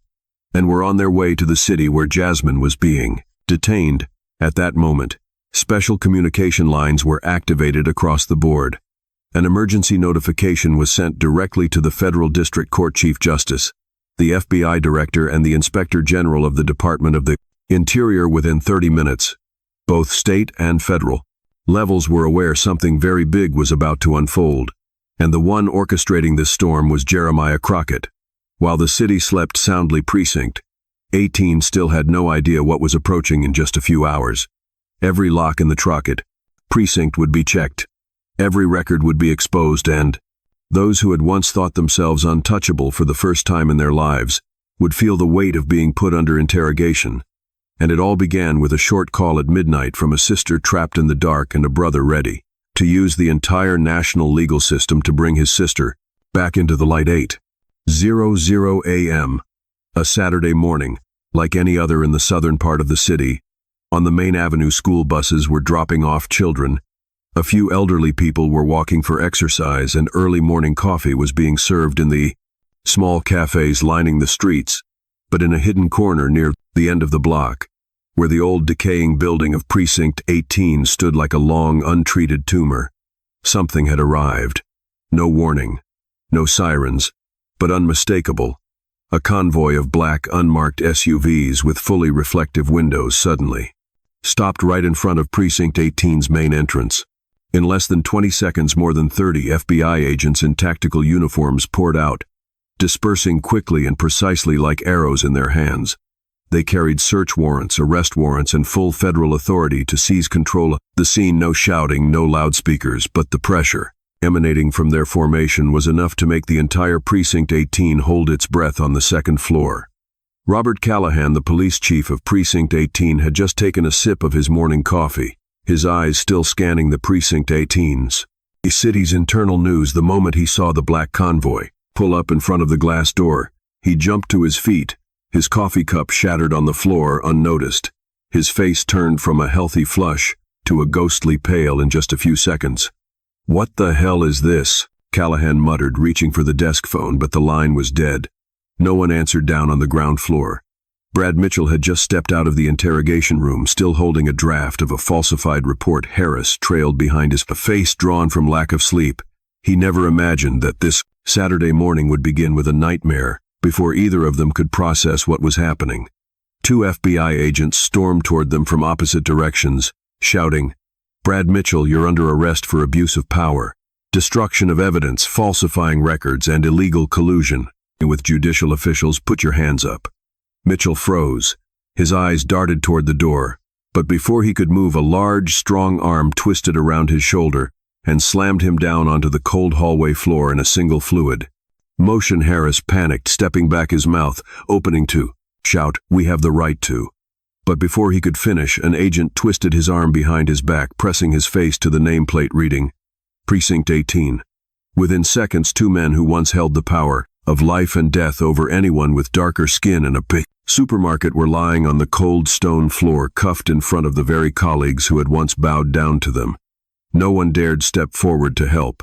and were on their way to the city where Jasmine was being detained. At that moment, special communication lines were activated across the board. An emergency notification was sent directly to the Federal District Court Chief Justice, the FBI Director and the Inspector General of the Department of the Interior within 30 minutes. Both state and federal levels were aware something very big was about to unfold, and the one orchestrating this storm was Jeremiah Crockett. While the city slept soundly, Precinct 18 still had no idea what was approaching in just a few hours. Every lock in the Crockett precinct would be checked. Every record would be exposed, and those who had once thought themselves untouchable for the first time in their lives would feel the weight of being put under interrogation. And it all began with a short call at midnight from a sister trapped in the dark and a brother ready to use the entire national legal system to bring his sister back into the light. 8:00 a.m. A Saturday morning, like any other in the southern part of the city. On the main avenue, school buses were dropping off children. A few elderly people were walking for exercise, and early morning coffee was being served in the small cafes lining the streets, but in a hidden corner near the end of the block, where the old decaying building of Precinct 18 stood like a long, untreated tumor. Something had arrived. No warning, no sirens, but unmistakable. A convoy of black, unmarked SUVs with fully reflective windows suddenly stopped right in front of Precinct 18's main entrance. In less than 20 seconds, more than 30 FBI agents in tactical uniforms poured out, dispersing quickly and precisely like arrows in their hands. They carried search warrants, arrest warrants, and full federal authority to seize control of the scene. No shouting, no loudspeakers, but the pressure emanating from their formation was enough to make the entire Precinct 18 hold its breath on the second floor. Robert Callahan, the police chief of Precinct 18, had just taken a sip of his morning coffee, his eyes still scanning the Precinct 18's city's internal news. The moment he saw the black convoy pull up in front of the glass door, he jumped to his feet, his coffee cup shattered on the floor unnoticed. His face turned from a healthy flush to a ghostly pale in just a few seconds. "What the hell is this?" Callahan muttered, reaching for the desk phone, but the line was dead. No one answered down on the ground floor. Brad Mitchell had just stepped out of the interrogation room, still holding a draft of a falsified report. Harris trailed behind his face drawn from lack of sleep. He never imagined that this Saturday morning would begin with a nightmare before either of them could process what was happening. Two FBI agents stormed toward them from opposite directions, shouting, "Brad Mitchell, you're under arrest for abuse of power, destruction of evidence, falsifying records, and illegal collusion with judicial officials. Put your hands up." Mitchell froze. His eyes darted toward the door, but before he could move, a large, strong arm twisted around his shoulder and slammed him down onto the cold hallway floor in a single fluid. Motion Harris panicked, stepping back, his mouth opening to shout, "We have the right to." But before he could finish, an agent twisted his arm behind his back, pressing his face to the nameplate reading, Precinct 18. Within seconds, two men who once held the power of life and death over anyone with darker skin and a big supermarket were lying on the cold stone floor, cuffed in front of the very colleagues who had once bowed down to them. No one dared step forward to help.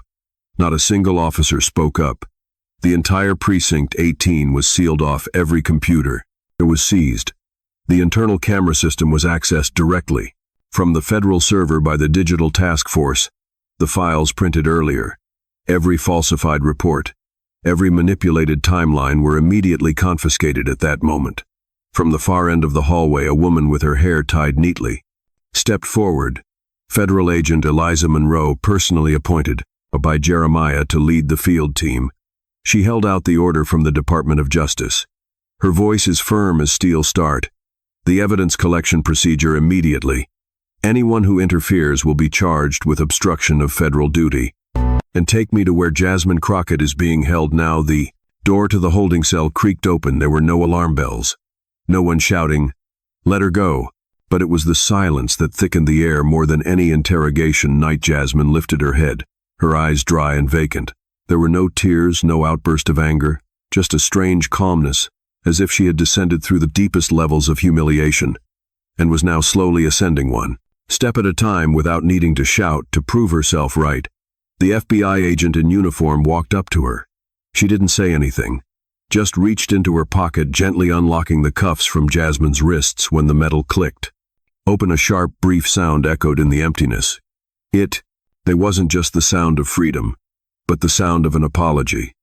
Not a single officer spoke up. The entire Precinct 18 was sealed off. Every computer was seized. The internal camera system was accessed directly from the federal server by the Digital Task Force. The files printed earlier, every falsified report, every manipulated timeline were immediately confiscated at that moment. From the far end of the hallway, a woman with her hair tied neatly stepped forward. Federal Agent Eliza Monroe, personally appointed by Jeremiah to lead the field team. She held out the order from the Department of Justice. Her voice is firm as steel. Start the evidence collection procedure immediately. Anyone who interferes will be charged with obstruction of federal duty. And take me to where Jasmine Crockett is being held now. The door to the holding cell creaked open. There were no alarm bells. No one shouting, "Let her go." But it was the silence that thickened the air more than any interrogation night. Jasmine lifted her head, her eyes dry and vacant. There were no tears, no outburst of anger, just a strange calmness, as if she had descended through the deepest levels of humiliation, and was now slowly ascending one step at a time without needing to shout to prove herself right. The FBI agent in uniform walked up to her. She didn't say anything, just reached into her pocket, gently unlocking the cuffs from Jasmine's wrists when the metal clicked. Open. A sharp, brief sound echoed in the emptiness. They wasn't just the sound of freedom, but the sound of an apology.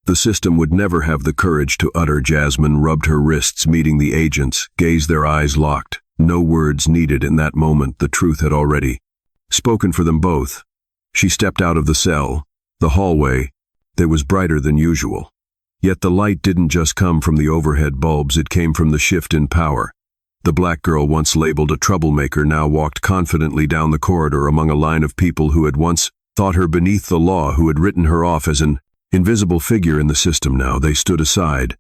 The system would never have the courage to utter. Jasmine rubbed her wrists, meeting the agent's gaze, their eyes locked. No words needed in that moment. The truth had already spoken for them both. She stepped out of the cell. The hallway, that was brighter than usual. Yet the light didn't just come from the overhead bulbs, it came from the shift in power. The black girl, once labeled a troublemaker, now walked confidently down the corridor among a line of people who had once thought her beneath the law, who had written her off as an invisible figure in the system. Now they stood aside,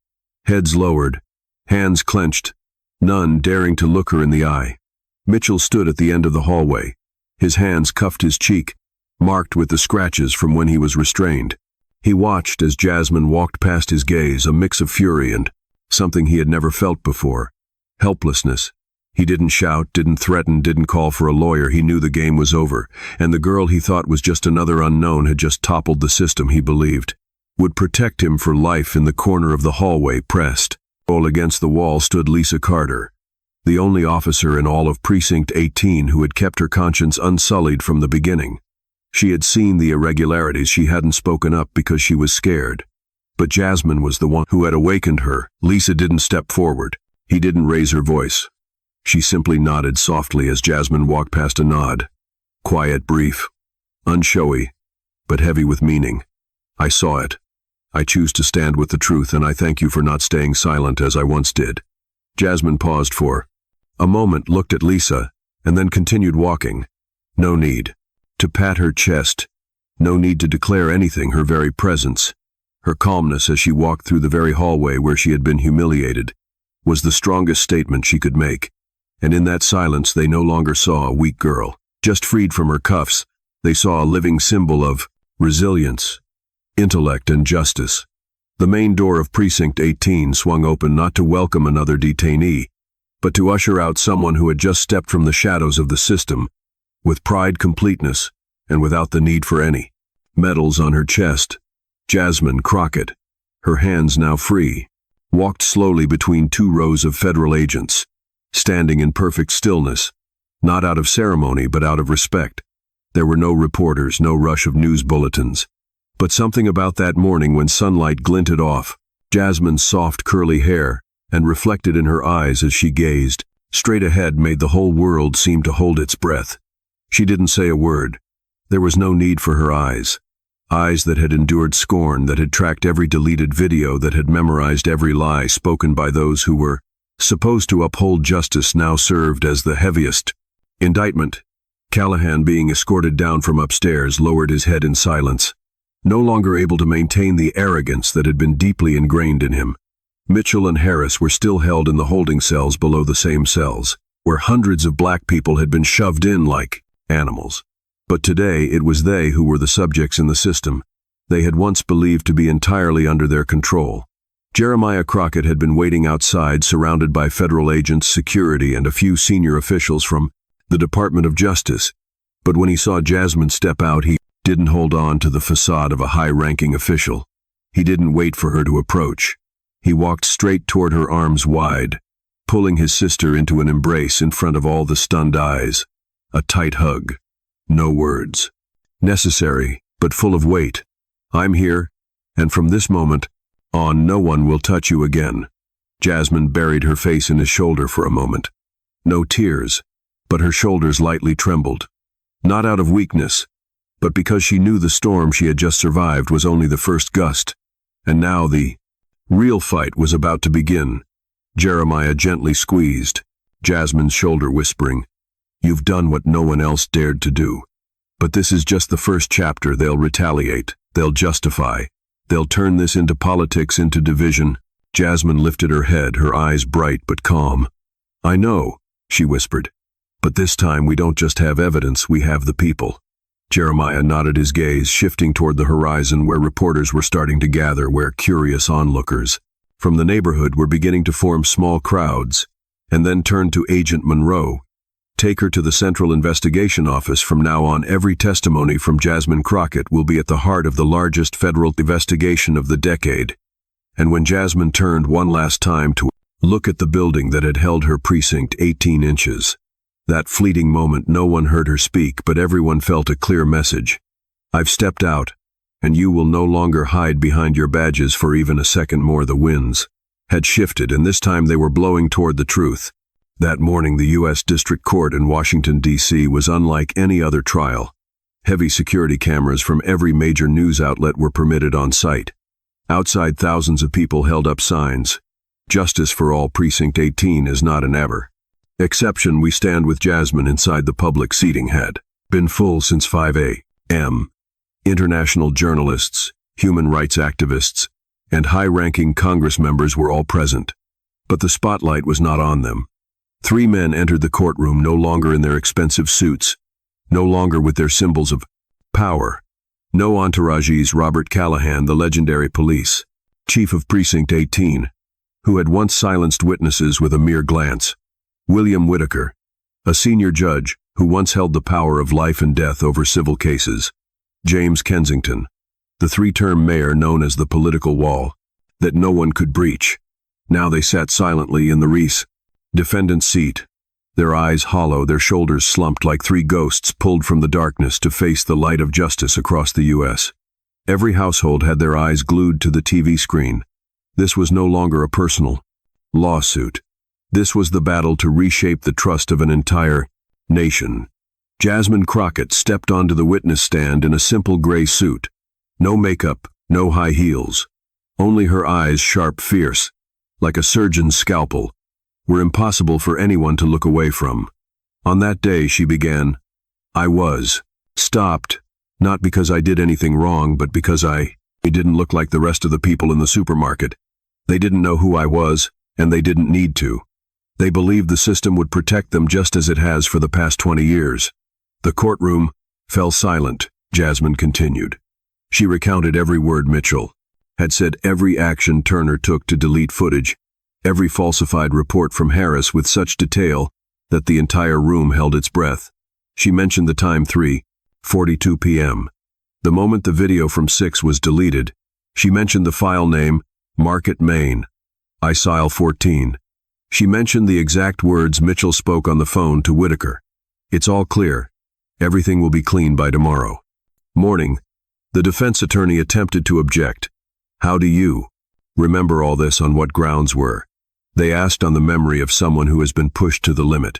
heads lowered, hands clenched, none daring to look her in the eye. Mitchell stood at the end of the hallway. His hands cuffed his cheek, marked with the scratches from when he was restrained. He watched as Jasmine walked past his gaze, a mix of fury and something he had never felt before. Helplessness. He didn't shout, didn't threaten, didn't call for a lawyer. He knew the game was over, and the girl he thought was just another unknown had just toppled the system he believed would protect him for life. In the corner of the hallway, pressed all against the wall, stood Lisa Carter, the only officer in all of Precinct 18 who had kept her conscience unsullied from the beginning. She had seen the irregularities. She hadn't spoken up because she was scared. But Jasmine was the one who had awakened her. Lisa didn't step forward. He didn't raise her voice. She simply nodded softly as Jasmine walked past. A nod. Quiet, brief, unshowy, but heavy with meaning. "I saw it. I choose to stand with the truth, and I thank you for not staying silent as I once did." Jasmine paused for a moment, looked at Lisa, and then continued walking. No need to pat her chest, no need to declare anything. Her very presence, her calmness as she walked through the very hallway where she had been humiliated, was the strongest statement she could make. And in that silence, they no longer saw a weak girl, just freed from her cuffs. They saw a living symbol of resilience, intellect, and justice. The main door of Precinct 18 swung open, not to welcome another detainee, but to usher out someone who had just stepped from the shadows of the system, with pride, completeness, and without the need for any medals on her chest. Jasmine Crockett, her hands now free, walked slowly between two rows of federal agents, standing in perfect stillness, not out of ceremony but out of respect. There were no reporters, no rush of news bulletins. But something about that morning when sunlight glinted off Jasmine's soft curly hair, and reflected in her eyes as she gazed. Straight ahead made the whole world seem to hold its breath. She didn't say a word. There was no need for her eyes. Eyes that had endured scorn, that had tracked every deleted video, that had memorized every lie spoken by those who were supposed to uphold justice, now served as the heaviest indictment. Callahan, being escorted down from upstairs, lowered his head in silence, no longer able to maintain the arrogance that had been deeply ingrained in him. Mitchell and Harris were still held in the holding cells below the same cells, where hundreds of black people had been shoved in like animals. But today it was they who were the subjects in the system they had once believed to be entirely under their control. Jeremiah Crockett had been waiting outside, surrounded by federal agents, security, and a few senior officials from the Department of Justice. But when he saw Jasmine step out, he didn't hold on to the facade of a high-ranking official. He didn't wait for her to approach. He walked straight toward her, arms wide, pulling his sister into an embrace in front of all the stunned eyes. A tight hug. No words. Necessary, but full of weight. I'm here, and from this moment on, no one will touch you again. Jasmine buried her face in his shoulder for a moment. No tears, but her shoulders lightly trembled. Not out of weakness, but because she knew the storm she had just survived was only the first gust, and now the real fight was about to begin. Jeremiah gently squeezed Jasmine's shoulder, whispering, "You've done what no one else dared to do. But this is just the first chapter. They'll retaliate. They'll justify. They'll turn this into politics, into division." Jasmine lifted her head, her eyes bright but calm. "I know," she whispered. "But this time we don't just have evidence, we have the people." Jeremiah nodded, his gaze shifting toward the horizon, where reporters were starting to gather, where curious onlookers from the neighborhood were beginning to form small crowds, and then turned to Agent Monroe. "Take her to the Central Investigation Office. From now on, every testimony from Jasmine Crockett will be at the heart of the largest federal investigation of the decade." And when Jasmine turned one last time to look at the building that had held her precinct 18 inches, that fleeting moment, no one heard her speak, but everyone felt a clear message. "I've stepped out, and you will no longer hide behind your badges for even a second more." The winds had shifted, and this time they were blowing toward the truth. That morning, the U.S. District Court in Washington, D.C. was unlike any other trial. Heavy security cameras from every major news outlet were permitted on site. Outside, thousands of people held up signs. "Justice for all, Precinct 18 is not an ever exception. We stand with Jasmine." Inside, the public seating had been full since 5 a.m. International journalists, human rights activists, and high-ranking Congress members were all present. But the spotlight was not on them. Three men entered the courtroom, no longer in their expensive suits, no longer with their symbols of power. No entourages. Robert Callahan, the legendary police chief of Precinct 18, who had once silenced witnesses with a mere glance. William Whitaker, a senior judge who once held the power of life and death over civil cases. James Kensington, the three-term mayor known as the political wall that no one could breach. Now they sat silently in the defendant's seat, their eyes hollow, their shoulders slumped like three ghosts pulled from the darkness to face the light of justice across the U.S. Every household had their eyes glued to the TV screen. This was no longer a personal lawsuit. This was the battle to reshape the trust of an entire nation. Jasmine Crockett stepped onto the witness stand in a simple gray suit. No makeup, no high heels. Only her eyes, sharp, fierce, like a surgeon's scalpel, were impossible for anyone to look away from. On that day, she began, "I was stopped, not because I did anything wrong, but because I didn't look like the rest of the people in the supermarket. They didn't know who I was, and they didn't need to. They believed the system would protect them just as it has for the past 20 years. The courtroom fell silent. Jasmine continued. She recounted every word Mitchell had said, every action Turner took to delete footage, every falsified report from Harris with such detail that the entire room held its breath. She mentioned the time, 3:42 p.m. The moment the video from 6 was deleted, she mentioned the file name, Market, Maine, ISIL 14. She mentioned the exact words Mitchell spoke on the phone to Whitaker. "It's all clear. Everything will be clean by tomorrow." Morning, the defense attorney attempted to object. "How do you remember all this? On what grounds were They asked on the memory of someone who has been pushed to the limit.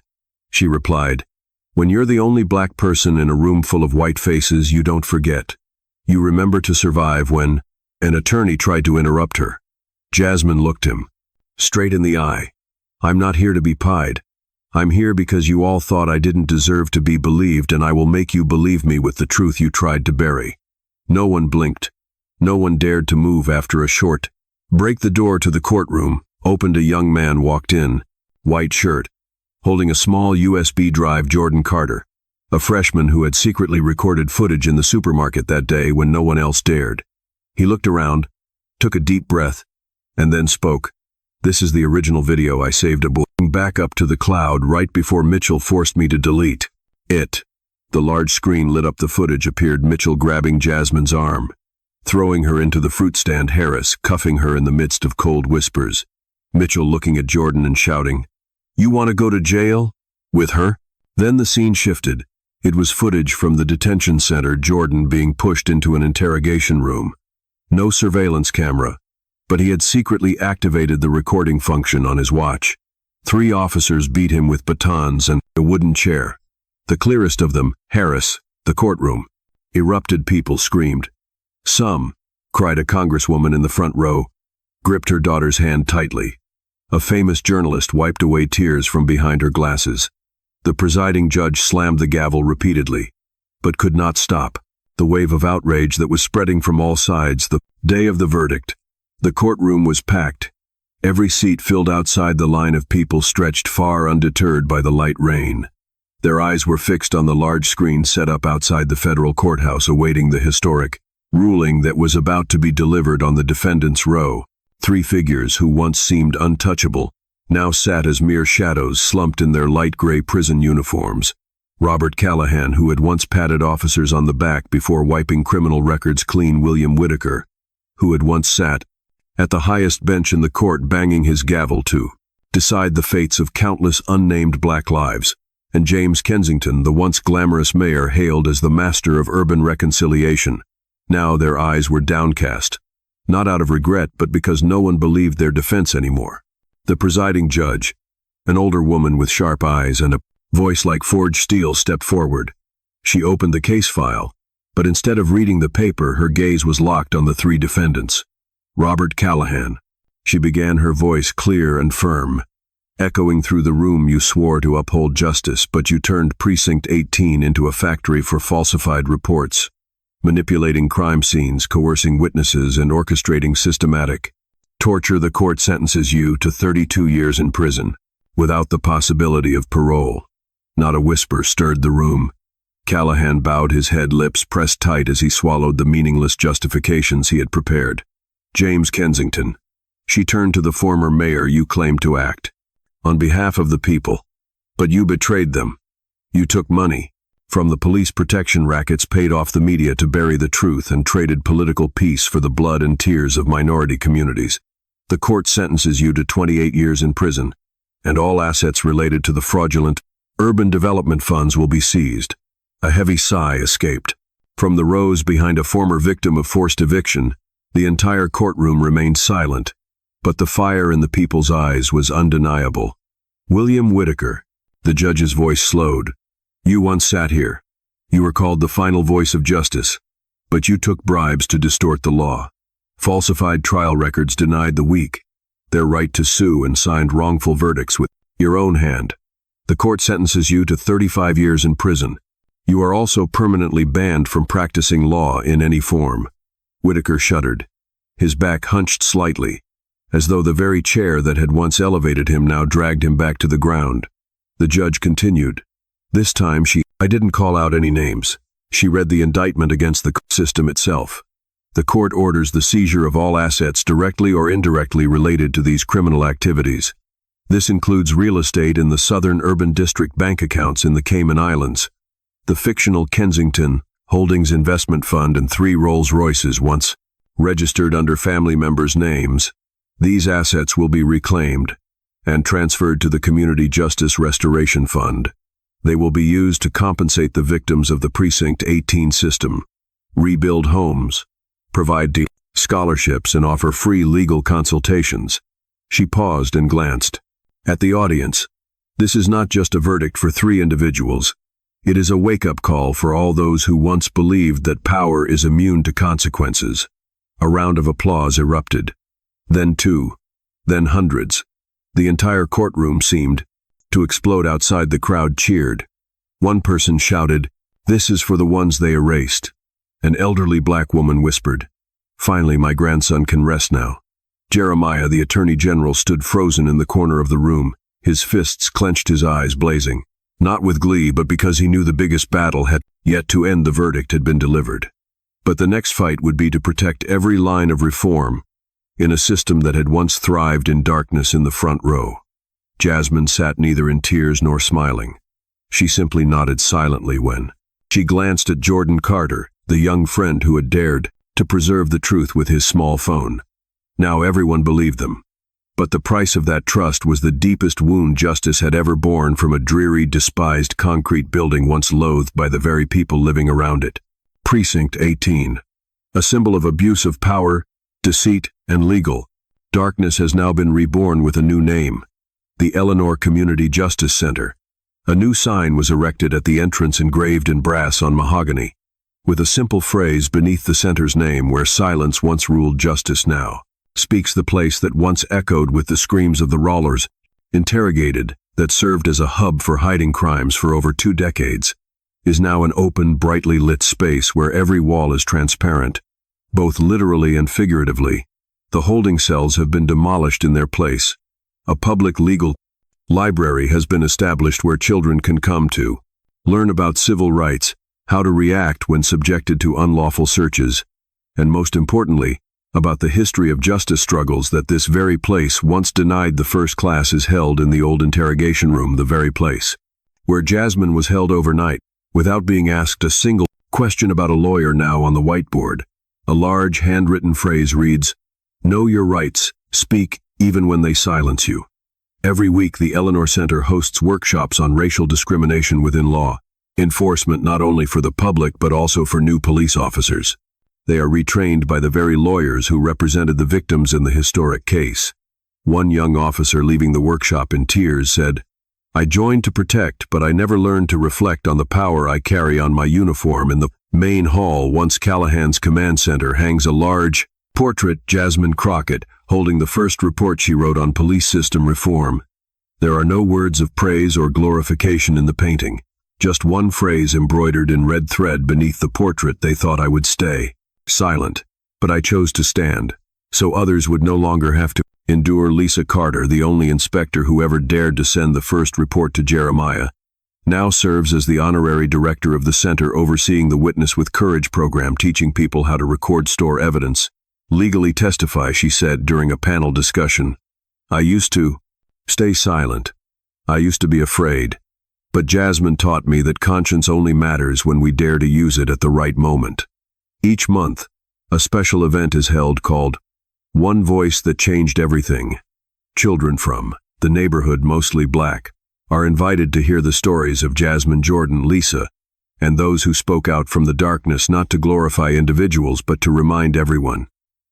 She replied, "When you're the only black person in a room full of white faces, you don't forget. You remember to survive when—" An attorney tried to interrupt her. Jasmine looked him straight in the eye. "I'm not here to be pied. I'm here because you all thought I didn't deserve to be believed, and I will make you believe me with the truth you tried to bury." No one blinked. No one dared to move after a short break. The door to the courtroom opened. A young man walked in, white shirt, holding a small USB drive. Jordan Carter, a freshman who had secretly recorded footage in the supermarket that day when no one else dared. He looked around, took a deep breath, and then spoke. "This is the original video I saved a back up to the cloud right before Mitchell forced me to delete it." The large screen lit up. The footage appeared Mitchell grabbing Jasmine's arm, throwing her into the fruit stand, Harris cuffing her in the midst of cold whispers, Mitchell looking at Jordan and shouting, "You want to go to jail? With her?" Then the scene shifted. It was footage from the detention center, Jordan being pushed into an interrogation room. No surveillance camera, but he had secretly activated the recording function on his watch. 3 officers beat him with batons and a wooden chair. The clearest of them, Harris, the courtroom. Erupted. People screamed. "Some," cried a congresswoman in the front row, gripped her daughter's hand tightly. A famous journalist wiped away tears from behind her glasses. The presiding judge slammed the gavel repeatedly, but could not stop the wave of outrage that was spreading from all sides. The day of the verdict. The courtroom was packed. Every seat filled. Outside, the line of people stretched far, undeterred by the light rain. Their eyes were fixed on the large screen set up outside the federal courthouse, awaiting the historic ruling that was about to be delivered on the defendant's row. 3 figures who once seemed untouchable now sat as mere shadows, slumped in their light gray prison uniforms. Robert Callahan, who had once patted officers on the back before wiping criminal records clean. William Whitaker, who had once sat at the highest bench in the court, banging his gavel to decide the fates of countless unnamed black lives. And James Kensington, the once glamorous mayor, hailed as the master of urban reconciliation. Now their eyes were downcast, not out of regret, but because no one believed their defense anymore. The presiding judge, an older woman with sharp eyes and a voice like forged steel, stepped forward. She opened the case file, but instead of reading the paper, her gaze was locked on the 3 defendants. "Robert Callahan," she began, her voice clear and firm, echoing through the room, "you swore to uphold justice, but you turned Precinct 18 into a factory for falsified reports, manipulating crime scenes, coercing witnesses, and orchestrating systematic torture. The court sentences you to 32 years in prison, without the possibility of parole." Not a whisper stirred the room. Callahan bowed his head, lips pressed tight as he swallowed the meaningless justifications he had prepared. "James Kensington," she turned to the former mayor, "you claimed to act on behalf of the people, but you betrayed them. You took money from the police protection rackets, paid off the media to bury the truth, and traded political peace for the blood and tears of minority communities. The court sentences you to 28 years in prison, and all assets related to the fraudulent urban development funds will be seized." A heavy sigh escaped from the rows behind a former victim of forced eviction. The entire courtroom remained silent, but the fire in the people's eyes was undeniable. "William Whitaker," the judge's voice slowed, "you once sat here. You were called the final voice of justice, but you took bribes to distort the law, falsified trial records, denied the weak their right to sue, and signed wrongful verdicts with your own hand. The court sentences you to 35 years in prison. You are also permanently banned from practicing law in any form." Whitaker shuddered. His back hunched slightly, as though the very chair that had once elevated him now dragged him back to the ground. The judge continued. This time I didn't call out any names. She read the indictment against the system itself. The court orders the seizure of all assets directly or indirectly related to these criminal activities. This includes real estate in the Southern Urban District, bank accounts in the Cayman Islands, the fictional Kensington Holdings Investment Fund, and 3 Rolls-Royces once registered under family members' names. These assets will be reclaimed and transferred to the Community Justice Restoration Fund. They will be used to compensate the victims of the Precinct 18 system, rebuild homes, provide scholarships, and offer free legal consultations. She paused and glanced at the audience. This is not just a verdict for 3 individuals. It is a wake-up call for all those who once believed that power is immune to consequences. A round of applause erupted. Then 2. Then hundreds. The entire courtroom seemed to explode. Outside, the crowd cheered. One person shouted, "This is for the ones they erased." An elderly black woman whispered, "Finally, my grandson can rest now." Jeremiah, the Attorney General, stood frozen in the corner of the room, his fists clenched, his eyes blazing. Not with glee, but because he knew the biggest battle had yet to end. The verdict had been delivered. But the next fight would be to protect every line of reform in a system that had once thrived in darkness. In the front row, Jasmine sat neither in tears nor smiling. She simply nodded silently when she glanced at Jordan Carter, the young friend who had dared to preserve the truth with his small phone. Now everyone believed them. But the price of that trust was the deepest wound justice had ever borne from a dreary, despised concrete building once loathed by the very people living around it. Precinct 18. A symbol of abuse of power, deceit, and legal darkness has now been reborn with a new name: the Eleanor Community Justice Center. A new sign was erected at the entrance, engraved in brass on mahogany, with a simple phrase beneath the center's name: "Where silence once ruled, justice now speaks." The place that once echoed with the screams of the rollers interrogated, that served as a hub for hiding crimes for over 2 decades, is now an open, brightly lit space where every wall is transparent, both literally and figuratively. The holding cells have been demolished. In their place, a public legal library has been established where children can come to learn about civil rights, how to react when subjected to unlawful searches, and most importantly, about the history of justice struggles that this very place once denied. The first class is held in the old interrogation room, the very place where Jasmine was held overnight, without being asked a single question about a lawyer. Now on the whiteboard, a large handwritten phrase reads, "Know your rights, speak, even when they silence you." Every week, the Eleanor Center hosts workshops on racial discrimination within law enforcement, not only for the public but also for new police officers. They are retrained by the very lawyers who represented the victims in the historic case. One young officer, leaving the workshop in tears, said, "I joined to protect, but I never learned to reflect on the power I carry on my uniform." In the main hall, once Callahan's command center, hangs a large portrait: Jasmine Crockett, holding the first report she wrote on police system reform. There are no words of praise or glorification in the painting, just one phrase embroidered in red thread beneath the portrait: "They thought I would stay silent, but I chose to stand, so others would no longer have to endure." Lisa Carter, the only inspector who ever dared to send the first report to Jeremiah, now serves as the honorary director of the center, overseeing the Witness with Courage program, teaching people how to record, store evidence, legally testify. She said during a panel discussion, "I used to stay silent. I used to be afraid. But Jasmine taught me that conscience only matters when we dare to use it at the right moment." Each month, a special event is held called "One Voice That Changed Everything." Children from the neighborhood, mostly black, are invited to hear the stories of Jasmine, Jordan, Lisa, and those who spoke out from the darkness, not to glorify individuals but to remind everyone: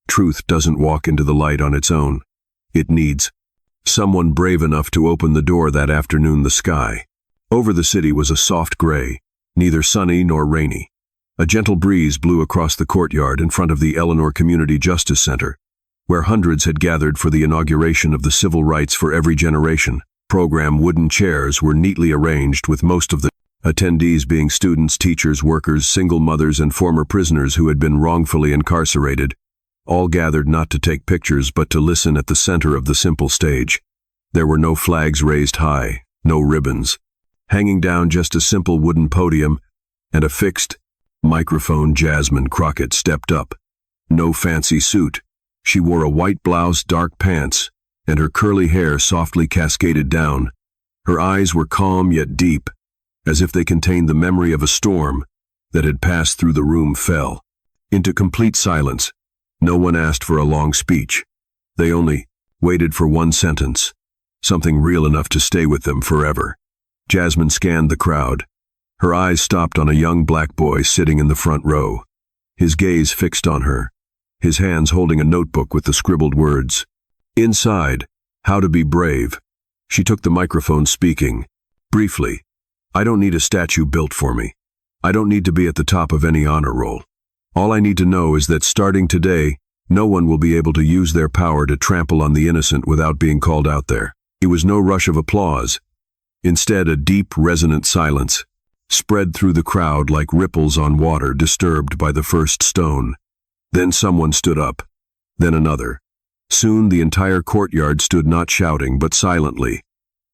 truth doesn't walk into the light on its own. It needs someone brave enough to open the door. That afternoon, the sky over the city was a soft gray, neither sunny nor rainy. A gentle breeze blew across the courtyard in front of the Eleanor Community Justice Center, where hundreds had gathered for the inauguration of the Civil Rights for Every Generation program. Wooden chairs were neatly arranged, with most of the attendees being students, teachers, workers, single mothers, and former prisoners who had been wrongfully incarcerated, all gathered not to take pictures but to listen. At the center of the simple stage, there were no flags raised high, no ribbons hanging down, just a simple wooden podium and a fixed microphone. Jasmine Crockett stepped up. No fancy suit. She wore a white blouse, dark pants, and her curly hair softly cascaded down. Her eyes were calm yet deep, as if they contained the memory of a storm that had passed through. The room fell into complete silence. No one asked for a long speech. They only waited for one sentence, something real enough to stay with them forever. Jasmine scanned the crowd. Her eyes stopped on a young black boy sitting in the front row, his gaze fixed on her, his hands holding a notebook with the scribbled words. Inside, How to be brave. She took the microphone speaking. Briefly, I don't need a statue built for me. I don't need to be at the top of any honor roll. All I need to know is that starting today, no one will be able to use their power to trample on the innocent without being called out there. It was no rush of applause. Instead, a deep, resonant silence spread through the crowd like ripples on water disturbed by the first stone. Then someone stood up. Then another. Soon the entire courtyard stood not shouting but silently,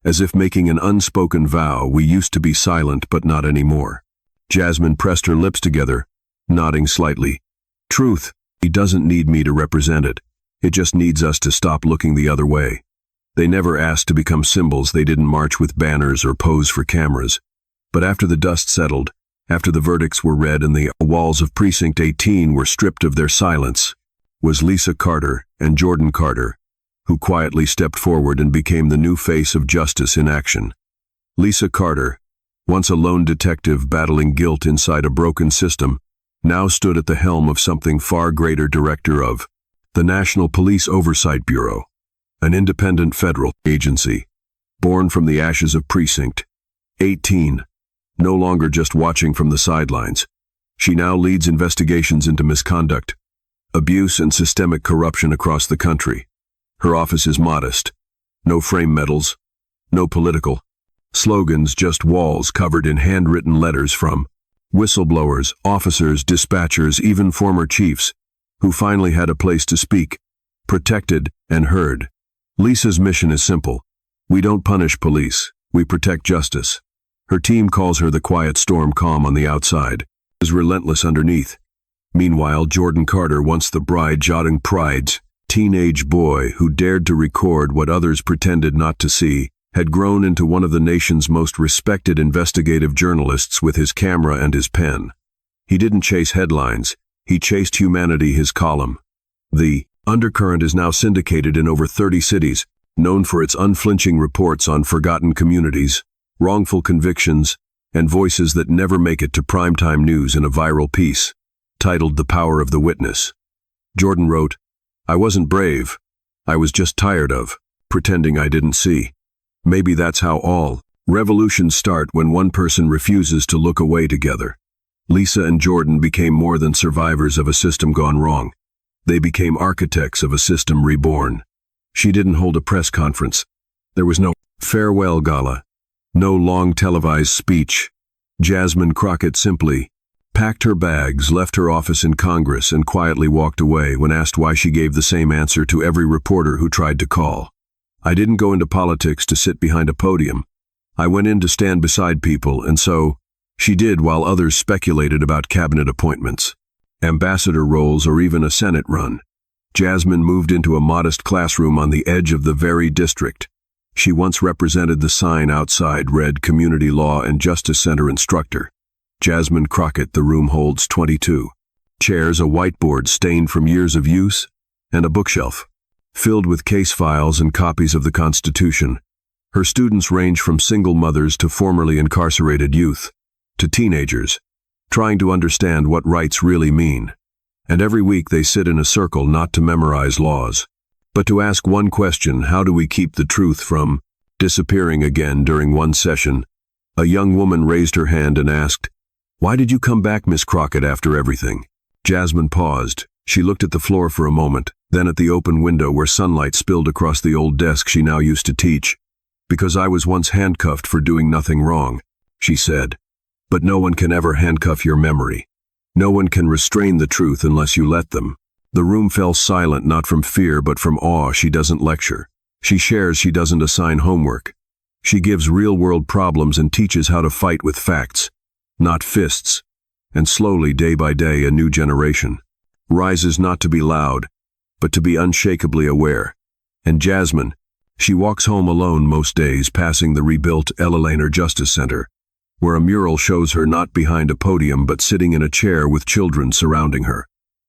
as if making an unspoken vow. We used to be silent but not anymore. Jasmine pressed her lips together, nodding slightly. Truth, he doesn't need me to represent it. It just needs us to stop looking the other way. They never asked to become symbols. They didn't march with banners or pose for cameras. But after the dust settled, after the verdicts were read and the walls of Precinct 18 were stripped of their silence, was Lisa Carter and Jordan Carter, who quietly stepped forward and became the new face of justice in action. Lisa Carter, once a lone detective battling guilt inside a broken system, now stood at the helm of something far greater, director of the National Police Oversight Bureau, an independent federal agency, born from the ashes of Precinct 18, no longer just watching from the sidelines. She now leads investigations into misconduct, abuse, and systemic corruption across the country. Her office is modest. No frame medals, no political slogans, just walls covered in handwritten letters from whistleblowers, officers, dispatchers, even former chiefs, who finally had a place to speak, protected and heard. Lisa's mission is simple. We don't punish police, we protect justice. Her team calls her the quiet storm, calm on the outside, is relentless underneath. Meanwhile, Jordan Carter, once the jotting pride's teenage boy who dared to record what others pretended not to see, had grown into one of the nation's most respected investigative journalists with his camera and his pen. He didn't chase headlines, he chased humanity. His column, The Undercurrent, is now syndicated in over 30 cities, known for its unflinching reports on forgotten communities, wrongful convictions, and voices that never make it to primetime news. In a viral piece titled "The Power of the Witness," Jordan wrote, "I wasn't brave. I was just tired of pretending I didn't see. Maybe that's how all revolutions start, when one person refuses to look away together." Lisa and Jordan became more than survivors of a system gone wrong. They became architects of a system reborn. She didn't hold a press conference. There was no farewell gala, no long televised speech. Jasmine Crockett simply packed her bags, left her office in Congress, and quietly walked away. When asked why, she gave the same answer to every reporter who tried to call. "I didn't go into politics to sit behind a podium. I went in to stand beside people," and so she did, while others speculated about cabinet appointments, ambassador roles, or even a Senate run. Jasmine moved into a modest classroom on the edge of the very district she once represented. The sign outside read "Community Law and Justice Center Instructor Jasmine Crockett." The room holds 22 chairs, a whiteboard stained from years of use, and a bookshelf filled with case files and copies of the Constitution. Her students range from single mothers to formerly incarcerated youth, to teenagers, trying to understand what rights really mean. And every week they sit in a circle, not to memorize laws, but to ask one question: how do we keep the truth from disappearing again? During one session, a young woman raised her hand and asked, "Why did you come back, Miss Crockett, after everything?" Jasmine paused. She looked at the floor for a moment, then at the open window where sunlight spilled across the old desk she now used to teach. "Because I was once handcuffed for doing nothing wrong," she said. "But no one can ever handcuff your memory. No one can restrain the truth unless you let them." The room fell silent, not from fear but from awe. She doesn't lecture. She shares. She doesn't assign homework. She gives real-world problems and teaches how to fight with facts, not fists. And slowly, day by day, a new generation rises, not to be loud, but to be unshakably aware. And Jasmine, she walks home alone most days, passing the rebuilt Elainer Justice Center, where a mural shows her not behind a podium but sitting in a chair with children surrounding her,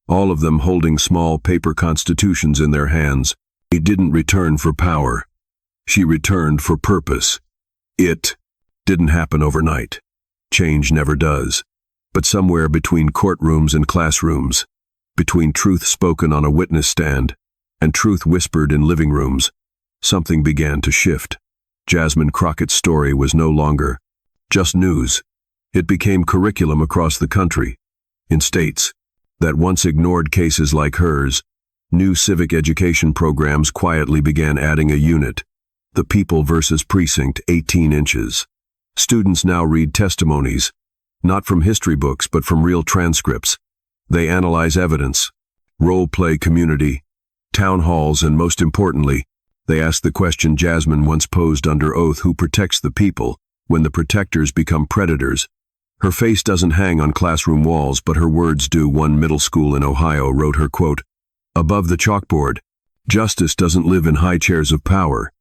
all of them holding small paper constitutions in their hands. She didn't return for power. She returned for purpose. It didn't happen overnight. Change never does. But somewhere between courtrooms and classrooms, between truth spoken on a witness stand and truth whispered in living rooms, something began to shift. Jasmine Crockett's story was no longer just news. It became curriculum across the country. In states that once ignored cases like hers, new civic education programs quietly began adding a unit: the People versus Precinct, 18 inches. Students now read testimonies, not from history books but from real transcripts. They analyze evidence, role-play community, town halls, and most importantly, they ask the question Jasmine once posed under oath: who protects the people when the protectors become predators? Her face doesn't hang on classroom walls, but her words do. One middle school in Ohio wrote her quote above the chalkboard: "Justice doesn't live in high chairs of power.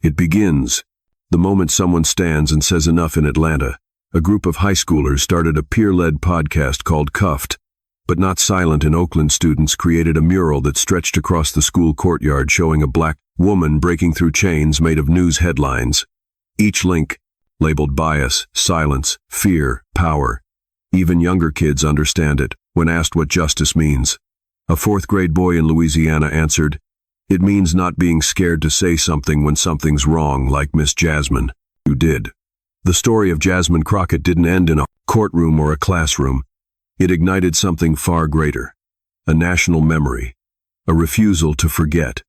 It begins the moment someone stands and says enough." In Atlanta, a group of high schoolers started a peer-led podcast called Cuffed. But not silent in Oakland, students created a mural that stretched across the school courtyard showing a black woman breaking through chains made of news headlines. Each link labeled bias, silence, fear, power. Even younger kids understand it. When asked what justice means, a fourth-grade boy in Louisiana answered, "It means not being scared to say something when something's wrong, like Miss Jasmine, who did." The story of Jasmine Crockett didn't end in a courtroom or a classroom. It ignited something far greater: a national memory, a refusal to forget.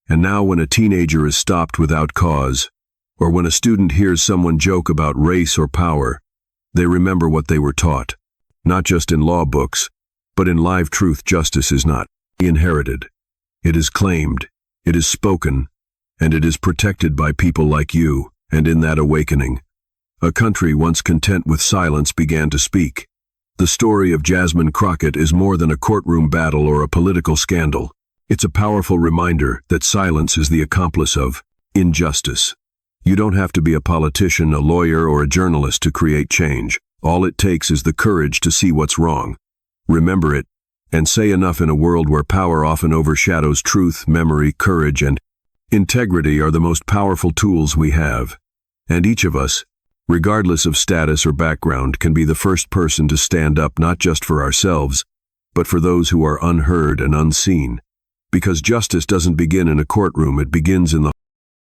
And now when a teenager is stopped without cause, or when a student hears someone joke about race or power, they remember what they were taught. Not just in law books, but in live truth. Justice is not inherited. It is claimed, it is spoken, and it is protected by people like you. And in that awakening, a country once content with silence began to speak. The story of Jasmine Crockett is more than a courtroom battle or a political scandal. It's a powerful reminder that silence is the accomplice of injustice. You don't have to be a politician, a lawyer, or a journalist to create change. All it takes is the courage to see what's wrong, remember it, and say enough. In a world where power often overshadows truth, memory, courage, and integrity are the most powerful tools we have. And each of us, regardless of status or background, can be the first person to stand up, not just for ourselves, but for those who are unheard and unseen. Because justice doesn't begin in a courtroom, it begins in the